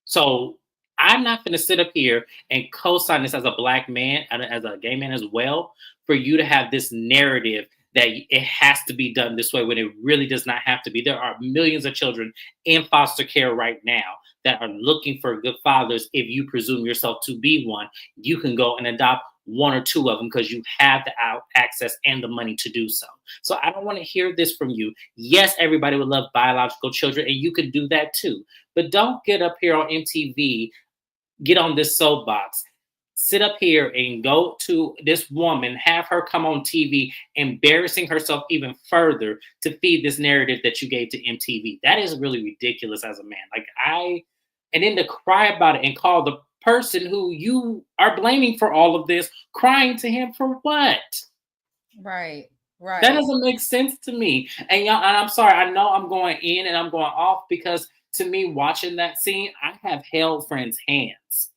So I'm not going to sit up here and co-sign this as a black man, as a gay man as well, for you to have this narrative that it has to be done this way when it really does not have to be. There are millions of children in foster care right now that are looking for good fathers. If you presume yourself to be one, you can go and adopt one or two of them because you have the access and the money to do so. So I don't want to hear this from you. Yes, everybody would love biological children, and you could do that too. But don't get up here on MTV, get on this soapbox, sit up here and go to this woman, have her come on TV, embarrassing herself even further to feed this narrative that you gave to MTV. That is really ridiculous as a man. And then to cry about it and call the person who you are blaming for all of this, crying to him for what? Right. That doesn't make sense to me. And y'all, and I'm sorry, I know I'm going in and I'm going off because to me, watching that scene, I have held friends' hands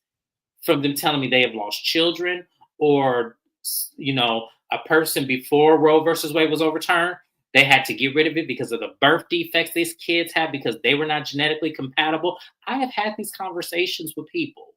from them telling me they have lost children or, a person before Roe versus Wade was overturned. They had to get rid of it because of the birth defects these kids have because they were not genetically compatible. I have had these conversations with people.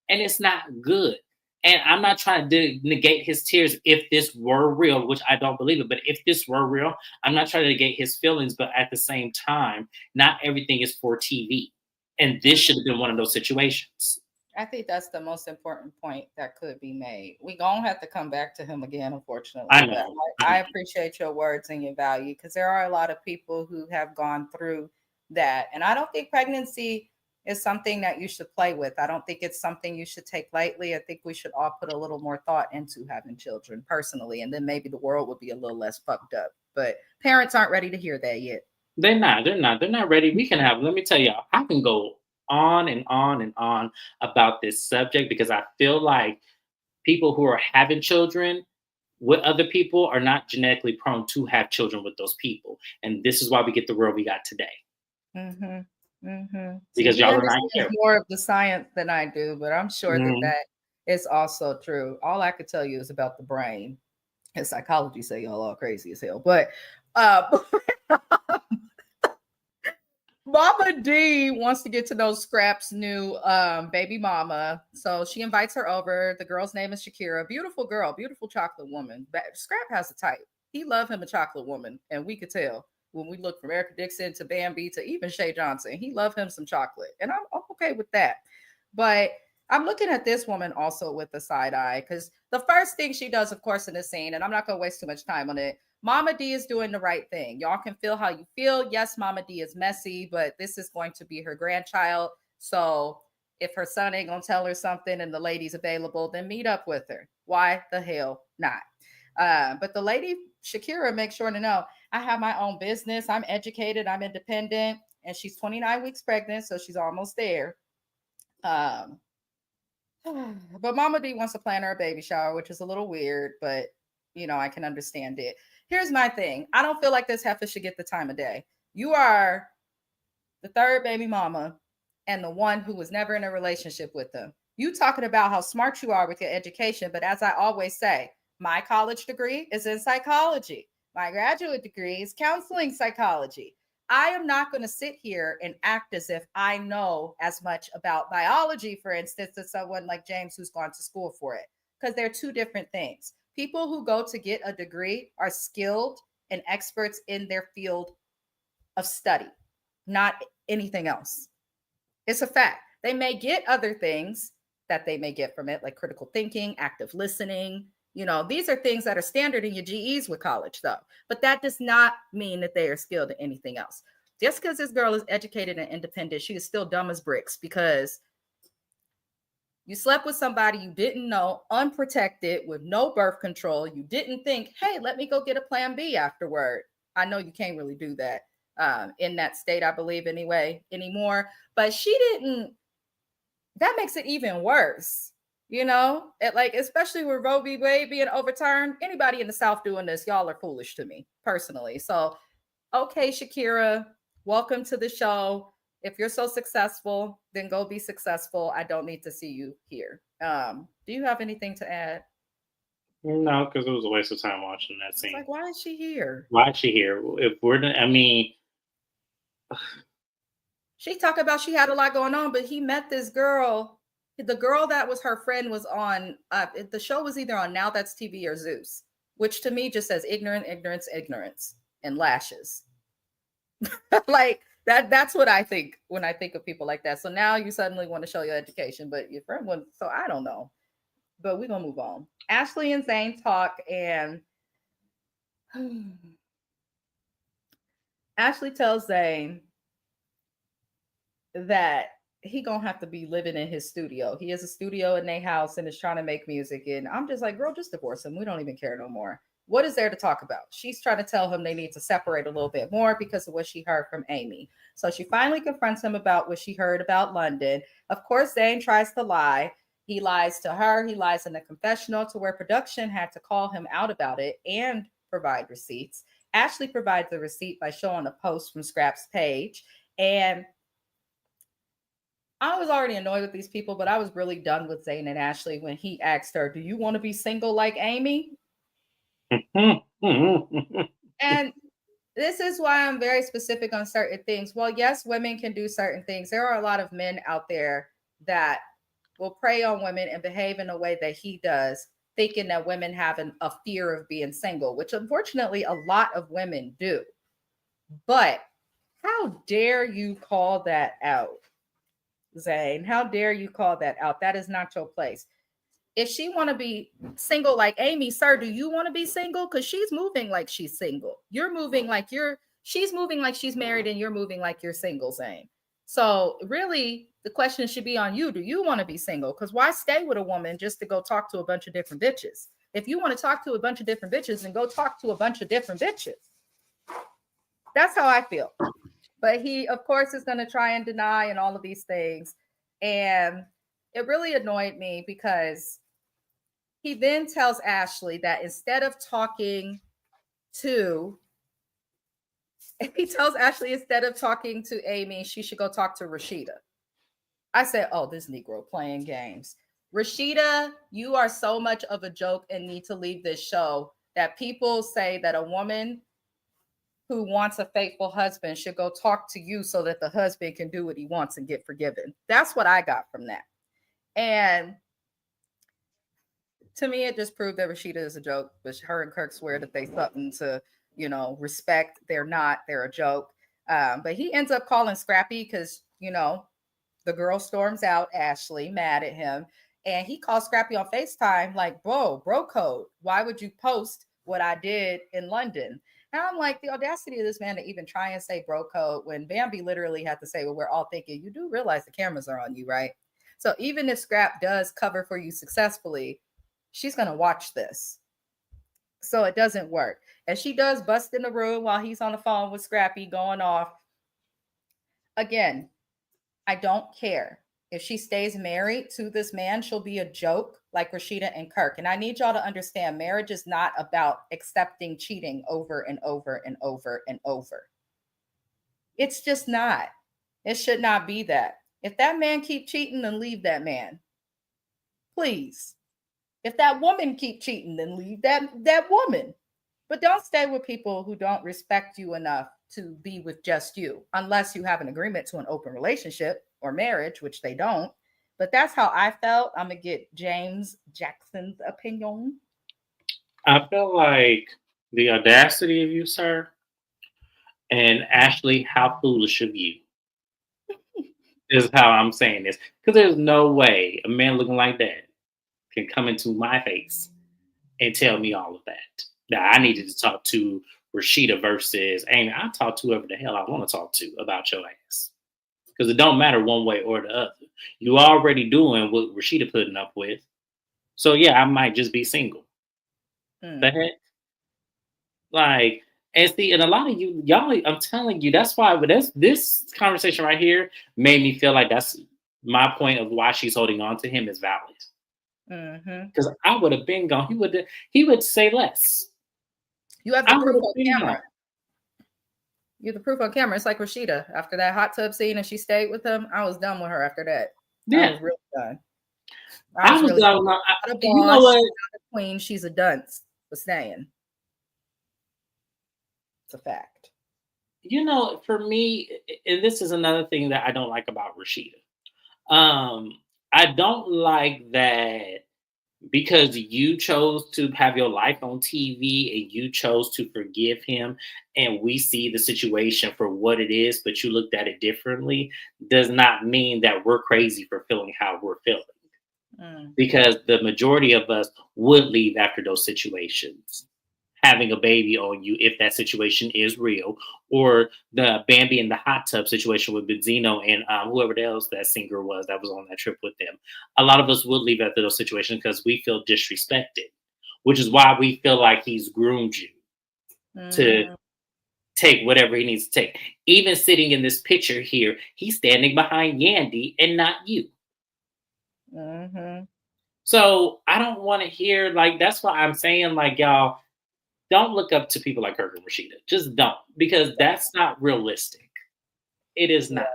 And it's not good. And I'm not trying to negate his tears if this were real, which I don't believe it. But if this were real, I'm not trying to negate his feelings. But at the same time, not everything is for TV. And this should have been one of those situations. I think that's the most important point that could be made. We gonna have to come back to him again, I unfortunately. But know. I appreciate your words and your value, because there are a lot of people who have gone through that, and I don't think pregnancy is something that you should play with. I don't think it's something you should take lightly. I think we should all put a little more thought into having children personally, and then maybe the world would be a little less fucked up. But parents aren't ready to hear that yet. They're not. They're not. They're not ready. We can have. Let me tell y'all. I can go on and on and on about this subject because I feel like people who are having children with other people are not genetically prone to have children with those people, and this is why we get the world we got today. See, Because he y'all are not understands here. more of the science than I do, but I'm sure that Mhm. that is also true. All I could tell you is about the brain. And psychology say y'all all crazy as hell. But uh, Mama D wants to get to know Scrap's new baby mama. So she invites her over. The girl's name is Shakira. Beautiful girl, beautiful chocolate woman. Scrap has a type. He loved him a chocolate woman. And we could tell when we look from Erica Dixon to Bambi to even Shay Johnson. He loved him some chocolate. And I'm okay with that. But I'm looking at this woman also with the side eye, because the first thing she does, of course, in this scene, and I'm not going to waste too much time on it, Mama D is doing the right thing. Y'all can feel how you feel. Yes, Mama D is messy, but this is going to be her grandchild. So if her son ain't going to tell her something and the lady's available, then meet up with her. Why the hell not? But the lady, Shakira, makes sure to know, I have my own business. I'm educated. I'm independent. And she's 29 weeks pregnant, so she's almost there. Um, but Mama D wants to plan her a baby shower, which is a little weird, but I can understand it. Here's my thing. I don't feel like this heifer should get the time of day. You are the third baby mama and the one who was never in a relationship with them. You talking about how smart you are with your education, but as I always say, my college degree is in psychology. My graduate degree is counseling psychology. I am not going to sit here and act as if I know as much about biology, for instance, as someone like James who's gone to school for it, because they're two different things. People who go to get a degree are skilled and experts in their field of study, not anything else. It's a fact. They may get other things that they may get from it, like critical thinking, active listening. These are things that are standard in your GEs with college, though. But that does not mean that they are skilled in anything else. Just because this girl is educated and independent, she is still dumb as bricks, because you slept with somebody you didn't know, unprotected, with no birth control. You didn't think, hey, let me go get a plan B afterward. I know you can't really do that in that state, I believe, anymore. But she didn't. That makes it even worse. Like, especially with Roe v. Wade being overturned. Anybody in the South doing this, y'all are foolish to me personally. So, okay, Shakira, welcome to the show. If you're so successful, then go be successful. I don't need to see you here. Do you have anything to add? No, because it was a waste of time watching that It's like, scene. why is she here? Why is she here? If we're, I mean, She talked about she had a lot going on, but he met this girl. The girl that was her friend was on the show was either on Now That's TV or Zeus, which to me just says ignorance, and lashes. Like that's what I think when I think of people like that. So now you suddenly want to show your education, but your friend wouldn't. So I don't know. But we're gonna move on. Ashley and Zane talk, and Ashley tells Zane that he gonna have to be living in his studio. He has a studio in their house and is trying to make music. And I'm just like, girl, just divorce him. We don't even care no more. What is there to talk about? She's trying to tell him they need to separate a little bit more because of what she heard from Amy. So she finally confronts him about what she heard about London. Of course, Zane tries to lie. He lies to her. He lies in the confessional to where production had to call him out about it and provide receipts. Ashley provides the receipt by showing a post from Scrap's page. And I was already annoyed with these people, but I was really done with Zayn and Ashley when he asked her, do you want to be single like Amy? And this is why I'm very specific on certain things. Well, yes, women can do certain things. There are a lot of men out there that will prey on women and behave in a way that he does, thinking that women have a fear of being single, which unfortunately a lot of women do. But how dare you call that out, Zane? How dare you call that out? That is not your place. If she want to be single like Amy, sir, do you want to be single? Because she's moving like she's single. You're moving like she's moving like she's married, and you're moving like you're single, Zane. So really, the question should be on you. Do you want to be single? Because why stay with a woman just to go talk to a bunch of different bitches? If you want to talk to a bunch of different bitches, then go talk to a bunch of different bitches. That's how I feel. But he, of course, is going to try and deny and all of these things. And it really annoyed me because he then tells Ashley that instead of talking to, Amy, she should go talk to Rashida. I said, oh, this Negro playing games. Rashida, you are so much of a joke and need to leave this show that people say that a woman who wants a faithful husband should go talk to you so that the husband can do what he wants and get forgiven. That's what I got from that. And to me, it just proved that Rashida is a joke, but her and Kirk swear that they something to, respect. They're not, they're a joke. But he ends up calling Scrappy because, the girl storms out, Ashley, mad at him. And he calls Scrappy on FaceTime like, bro code. Why would you post what I did in London? And I'm like, the audacity of this man to even try and say bro code when Bambi literally had to say, well, we're all thinking, you do realize the cameras are on you, right? So even if Scrap does cover for you successfully, she's going to watch this. So it doesn't work. And she does bust in the room while he's on the phone with Scrappy going off. Again, I don't care. If she stays married to this man, she'll be a joke like Rashida and Kirk. And I need y'all to understand, marriage is not about accepting cheating over and over and over and over. It's just not. It should not be that. If that man keep cheating, then leave that man. Please. If that woman keep cheating, then leave that woman. But don't stay with people who don't respect you enough to be with just you, unless you have an agreement to an open relationship or marriage, which they don't. But that's how I felt. I'm going to get James Jackson's opinion. I feel like the audacity of you, sir, and Ashley, how foolish of you, is how I'm saying this. Because there's no way a man looking like that can come into my face and tell me all of that. Now, I needed to talk to Rashida versus Amy. I talk to whoever the hell I want to talk to about your ass. Because it don't matter one way or the other. You already doing what Rashida putting up with. So yeah, I might just be single. The heck? Like, and see, and a lot of y'all, I'm telling you, that's why this conversation right here made me feel like that's my point of why she's holding on to him is valid. Because I would have been gone. He would say less. You have the proof on camera. You're the proof on camera. It's like Rashida. After that hot tub scene and she stayed with him, I was done with her after that. Yeah. I was really done. I was done. You know what? She's not a queen. She's a dunce for staying. It's a fact. You know, for me, and this is another thing that I don't like about Rashida. I don't like that because you chose to have your life on TV and you chose to forgive him, and we see the situation for what it is, but you looked at it differently, does not mean that we're crazy for feeling how we're feeling. Because the majority of us would leave after those situations, having a baby on you if that situation is real, or the Bambi in the hot tub situation with Benzino and whoever else that singer was that was on that trip with them. A lot of us would leave after those situations because we feel disrespected, which is why we feel like he's groomed you to take whatever he needs to take. Even sitting in this picture here, he's standing behind Yandy and not you. So I don't want to hear, like, that's why I'm saying, like, y'all, don't look up to people like Kirk and Rashida. Just don't, because that's not realistic. It is not.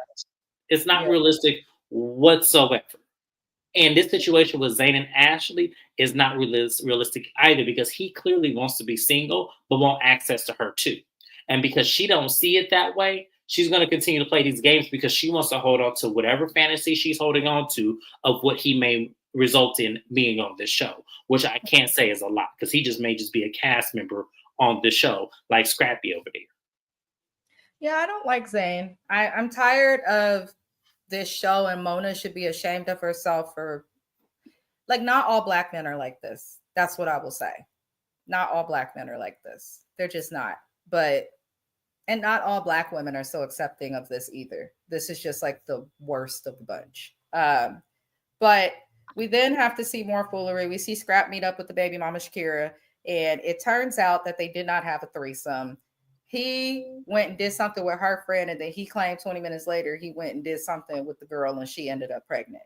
It's not realistic whatsoever. And this situation with Zayn and Ashley is not realistic either, because he clearly wants to be single, but want access to her too. And because she don't see it that way, she's going to continue to play these games because she wants to hold on to whatever fantasy she's holding on to of what he may result in being on this show, which I can't say is a lot because he just may just be a cast member on the show, like Scrappy over there. Yeah, I don't like Zayn. I'm tired of this show, and Mona should be ashamed of herself for, like, not all black men are like this. That's what I will say. Not all black men are like this. They're just not. But and not all black women are so accepting of this either. This is just like the worst of the bunch. But we then have to see more foolery. We see Scrap meet up with the baby mama Shakira, and it turns out that they did not have a threesome. He went and did something with her friend, and then he claimed 20 minutes later he went and did something with the girl, and she ended up pregnant.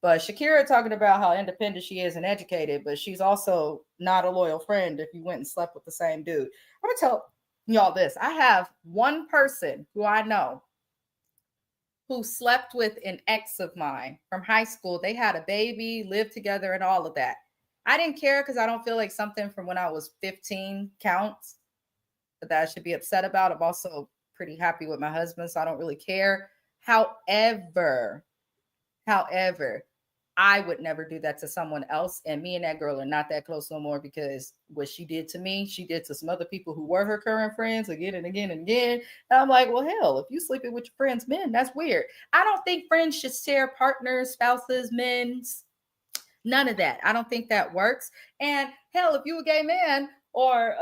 But Shakira talking about how independent she is and educated, but she's also not a loyal friend if you went and slept with the same dude. I'm gonna tell y'all this. I have one person who I know who slept with an ex of mine from high school. They had a baby, lived together, and all of that. I didn't care because I don't feel like something from when I was 15 counts that I should be upset about. I'm also pretty happy with my husband, so I don't really care. However, I would never do that to someone else. And me and that girl are not that close no more because what she did to me, she did to some other people who were her current friends again and again and again. And I'm like, well, hell, if you sleeping with your friends' men, that's weird. I don't think friends should share partners, spouses, men's. None of that. I don't think that works. And hell, if you a gay man or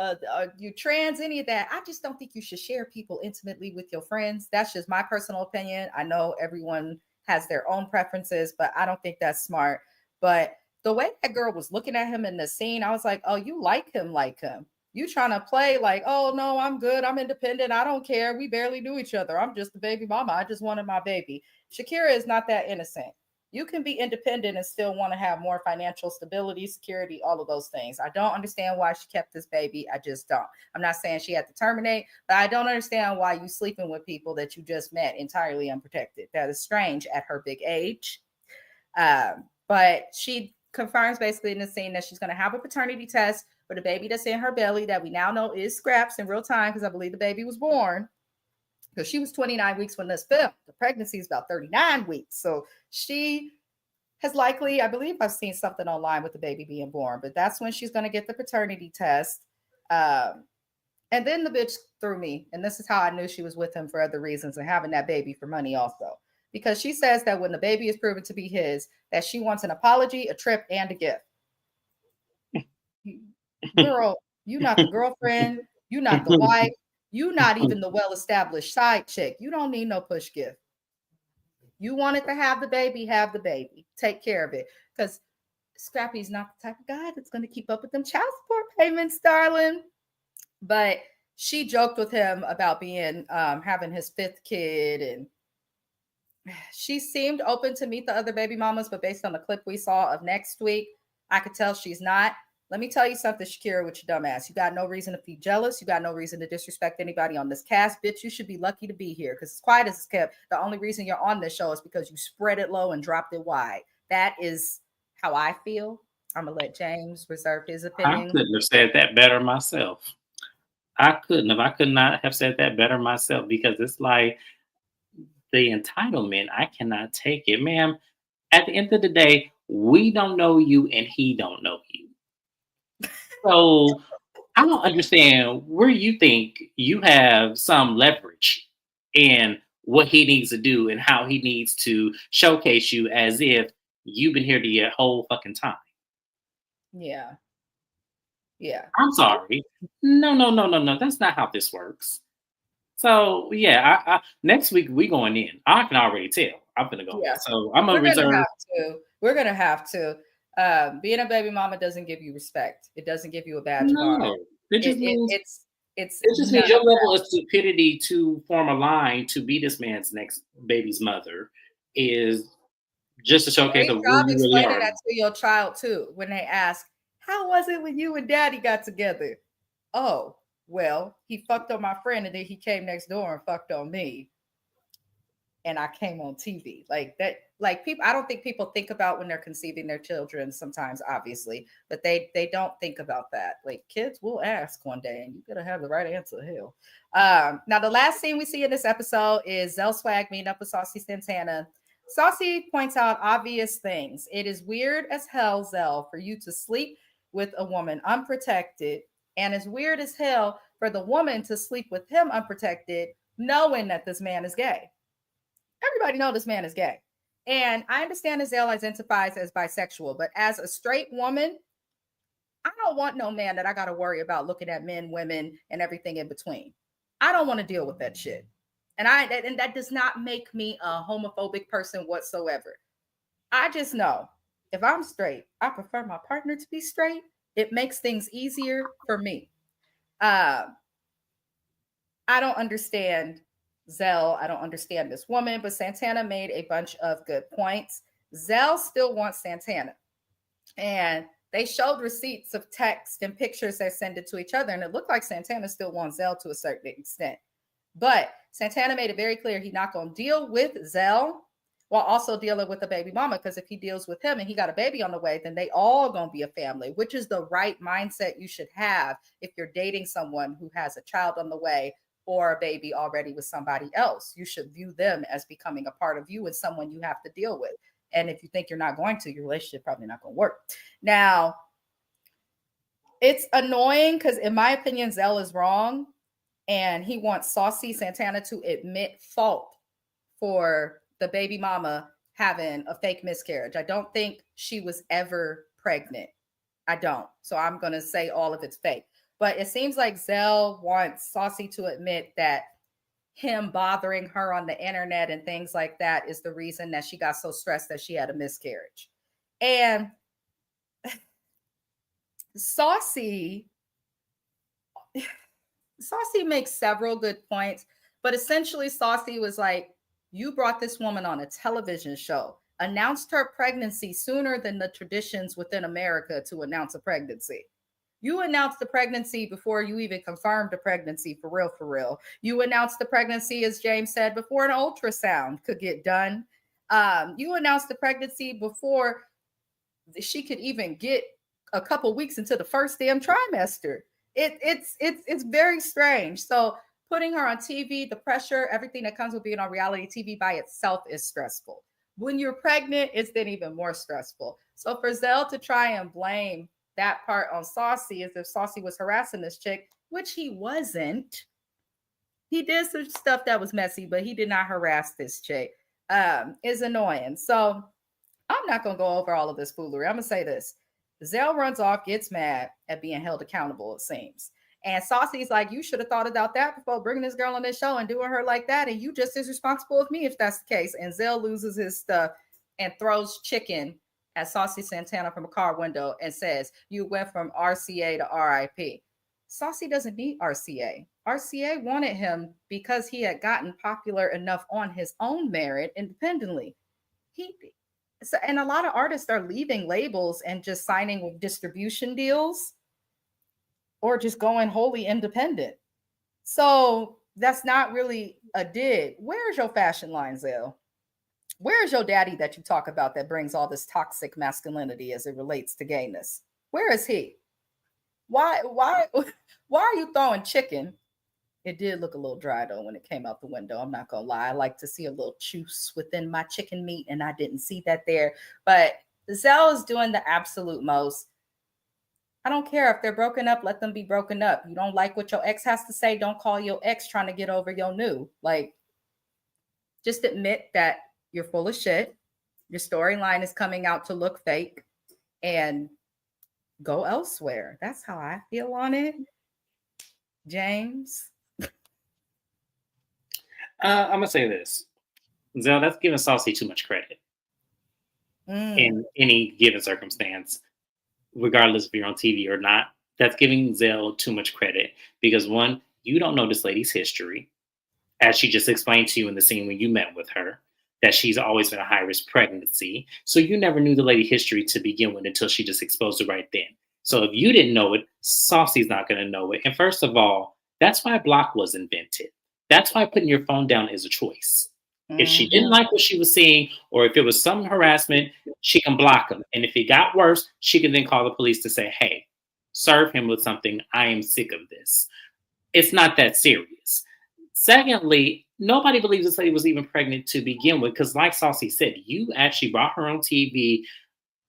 you trans, any of that, I just don't think you should share people intimately with your friends. That's just my personal opinion. I know everyone has their own preferences, but I don't think that's smart. But the way that girl was looking at him in the scene, I was like, oh, you like him like him. You trying to play like, oh, no, I'm good. I'm independent. I don't care. We barely knew each other. I'm just a baby mama. I just wanted my baby. Shakira is not that innocent. You can be independent and still want to have more financial stability, security, all of those things. I don't understand why she kept this baby. I just don't. I'm not saying she had to terminate, but I don't understand why you sleeping with people that you just met entirely unprotected. That is strange at her big age. But she confirms basically in the scene that she's going to have a paternity test for the baby that's in her belly that we now know is Scraps in real time because I believe the baby was born because she was 29 weeks when this filmed. The pregnancy is about 39 weeks. So she has likely, I believe I've seen something online with the baby being born, but that's when she's going to get the paternity test. And then the bitch threw me. And this is how I knew she was with him for other reasons and having that baby for money also. Because she says that when the baby is proven to be his, that she wants an apology, a trip, and a gift. Girl, you not the girlfriend. You not the wife. You not even the well-established side chick. You don't need no push gift. You wanted to have the baby. Take care of it. Because Scrappy's not the type of guy that's going to keep up with them child support payments, darling. But she joked with him about being having his fifth kid, and she seemed open to meet the other baby mamas, but based on the clip we saw of next week, I could tell she's not. Let me tell you something, Shakira, with your dumbass. You got no reason to be jealous. You got no reason to disrespect anybody on this cast. Bitch, you should be lucky to be here because as quiet as it's kept, the only reason you're on this show is because you spread it low and dropped it wide. That is how I feel. I'm going to let James reserve his I opinion. couldn't have said that better myself. I couldn't have. I could not have said that better myself because it's like the entitlement. I cannot take it, ma'am. At the end of the day, we don't know you and he don't know you. So I don't understand where you think you have some leverage in what he needs to do and how he needs to showcase you as if you've been here the whole fucking time. Yeah. Yeah. I'm sorry. No, no, no, no, no. That's not how this works. So yeah, next week we going in. I can already tell. I'm gonna go in. Yeah. So I'm gonna We're gonna reserve. have to. We're gonna have to. Being a baby mama doesn't give you respect. It doesn't give you a badge of honor. No, it just It means it's it just none means of your that. level of stupidity to form a line to be this man's next baby's mother is just a showcase Great of who job you really explaining are. that to your child too. When they ask, "How was it when you and Daddy got together?" Oh, well, he fucked on my friend, and then he came next door and fucked on me. and I came on TV. Like that, like people, I don't think people think about when they're conceiving their children sometimes, obviously, but they don't think about that. Like kids will ask one day and you gotta have the right answer. Hell. Now the last scene we see in this episode is Zell Swag meeting up with Saucy Santana. Saucy points out obvious things. It is weird as hell, Zell, for you to sleep with a woman unprotected, and it's weird as hell for the woman to sleep with him unprotected, knowing that this man is gay. Everybody know this man is gay. And I understand Azale identifies as bisexual, but as a straight woman, I don't want no man that I got to worry about looking at men, women, and everything in between. I don't want to deal with that shit. And that does not make me a homophobic person whatsoever. I just know if I'm straight, I prefer my partner to be straight. It makes things easier for me. Uh, I don't understand Zell. I don't understand this woman, but Santana made a bunch of good points. Zell still wants Santana. And they showed receipts of text and pictures they send it to each other. And it looked like Santana still wants Zell to a certain extent. But Santana made it very clear he's not going to deal with Zell while also dealing with the baby mama. Because if he deals with him and he got a baby on the way, then they all going to be a family, which is the right mindset you should have if you're dating someone who has a child on the way or a baby already with somebody else. You should view them as becoming a part of you and someone you have to deal with. And if you think you're not going to, your relationship probably not going to work. Now, it's annoying because in my opinion, Zell is wrong. And he wants Saucy Santana to admit fault for the baby mama having a fake miscarriage. I don't think she was ever pregnant. I don't. So I'm going to say all of it's fake. But it seems like Zell wants Saucy to admit that him bothering her on the internet and things like that is the reason that she got so stressed that she had a miscarriage. And Saucy makes several good points, but essentially Saucy was like, you brought this woman on a television show, announced her pregnancy sooner than the traditions within America to announce a pregnancy. You announced the pregnancy before you even confirmed the pregnancy, for real, for real. You announced the pregnancy, as James said, before an ultrasound could get done. You announced the pregnancy before she could even get a couple weeks into the first damn trimester. It's very strange. So putting her on TV, the pressure, everything that comes with being on reality TV by itself is stressful. When you're pregnant, it's then even more stressful. So for Zell to try and blame that part on Saucy as if Saucy was harassing this chick, which he wasn't. He did some stuff that was messy, but he did not harass this chick. Is annoying. So I'm not going to go over all of this foolery. I'm going to say this. Zell runs off, gets mad at being held accountable, it seems. And Saucy's like, you should have thought about that before bringing this girl on this show and doing her like that. And you just as responsible as me if that's the case. And Zell loses his stuff and throws chicken at Saucy Santana from a car window and says, you went from RCA to RIP. Saucy doesn't need RCA. RCA wanted him because he had gotten popular enough on his own merit independently. And a lot of artists are leaving labels and just signing with distribution deals or just going wholly independent. So that's not really a dig. Where's your fashion line, Zell? Where's your daddy that you talk about that brings all this toxic masculinity as it relates to gayness? Where is he? Why are you throwing chicken? It did look a little dry though when it came out the window. I'm not gonna lie. I like to see a little juice within my chicken meat, and I didn't see that there. But Zell is doing the absolute most. I don't care if they're broken up, let them be broken up. You don't like what your ex has to say, don't call your ex trying to get over your new. Like, just admit that you're full of shit. Your storyline is coming out to look fake and go elsewhere. That's how I feel on it. James. I'm gonna say this. Zell, that's giving Saucy too much credit in any given circumstance, regardless if you're on TV or not. That's giving Zell too much credit because one, you don't know this lady's history, as she just explained to you in the scene when you met with her, that she's always been a high-risk pregnancy. So you never knew the lady history to begin with until she just exposed it right then. So if you didn't know it, Saucy's not going to know it. And first of all, that's why Block was invented. That's why putting your phone down is a choice. If she didn't like what she was seeing, or if it was some harassment, she can block him. And if it got worse, she can then call the police to say, hey, serve him with something. I am sick of this. It's not that serious. Secondly, nobody believes this lady was even pregnant to begin with, because like Saucy said, you actually brought her on TV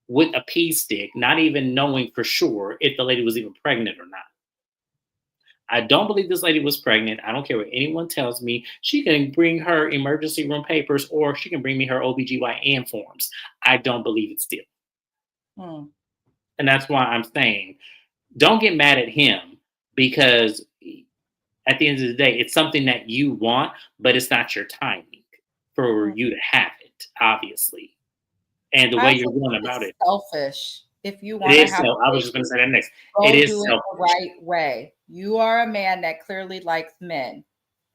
with a pee stick, not even knowing for sure if the lady was even pregnant or not. I don't believe this lady was pregnant. I don't care what anyone tells me. She can bring her emergency room papers, or she can bring me her OBGYN forms. I don't believe it still. And that's why I'm saying, don't get mad at him, because at the end of the day, it's something that you want, but it's not your timing for you to have it, obviously. And the way you're going about it. Selfish. If you want to have, I was just going to say that next. It is do it the right way. You are a man that clearly likes men.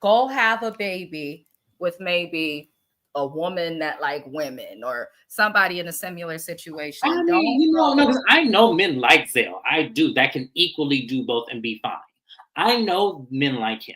Go have a baby with maybe a woman that like women, or somebody in a similar situation. I mean, I know men like Zell. I do. That can equally do both and be fine. I know men like him.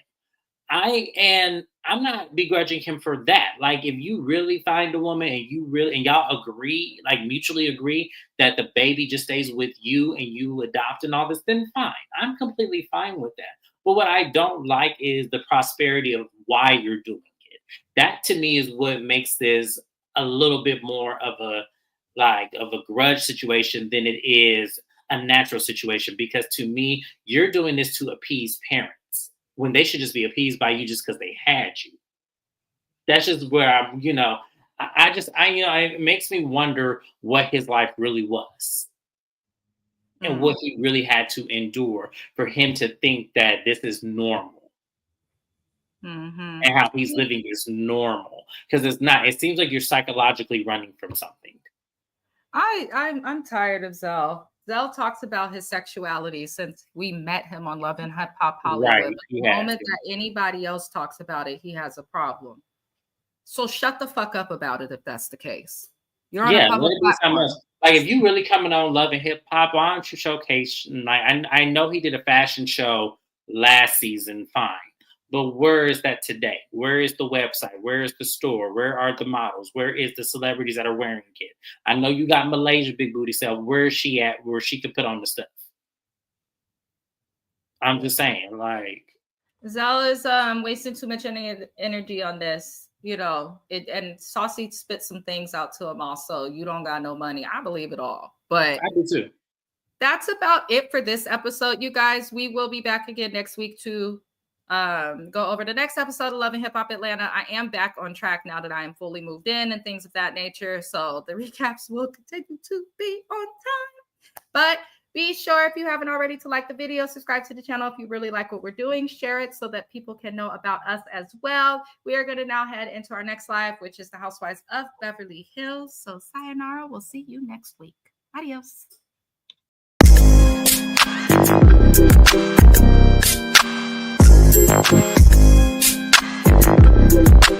I'm not begrudging him for that. Like, if you really find a woman and y'all agree, like mutually agree, that the baby just stays with you and you adopt and all this, then fine. I'm completely fine with that. But what I don't like is the prosperity of why you're doing it. That to me is what makes this a little bit more of a grudge situation than it is a natural situation. Because to me, you're doing this to appease parents, when they should just be appeased by you just because they had you. That's just where I'm, it makes me wonder what his life really was and what he really had to endure for him to think that this is normal. And how he's living is normal, because it's not. It seems like you're psychologically running from something. I'm tired of Zell. Zell talks about his sexuality since we met him on Love and Hip Hop Hollywood. Right, but the moment that anybody else talks about it, he has a problem. So shut the fuck up about it if that's the case. You're on a public platform. Like, if you really coming on Love and Hip Hop, why don't you showcase? Like, I know he did a fashion show last season, fine. But where is that today? Where is the website? Where is the store? Where are the models? Where is the celebrities that are wearing it? I know you got Malaysia Big Booty Self. Where is she at where she could put on the stuff? I'm just saying, like, Zell is wasting too much energy on this. And Saucy spit some things out to him also. You don't got no money. I believe it all. But I do too. That's about it for this episode, you guys. We will be back again next week to go over the next episode of Love and Hip Hop Atlanta. I am back on track now that I am fully moved in and things of that nature. So the recaps will continue to be on time. But be sure, if you haven't already, to like the video, subscribe to the channel if you really like what we're doing, share it so that people can know about us as well. We are going to now head into our next live, which is the Housewives of Beverly Hills. So sayonara. We'll see you next week. Adios. Thank you.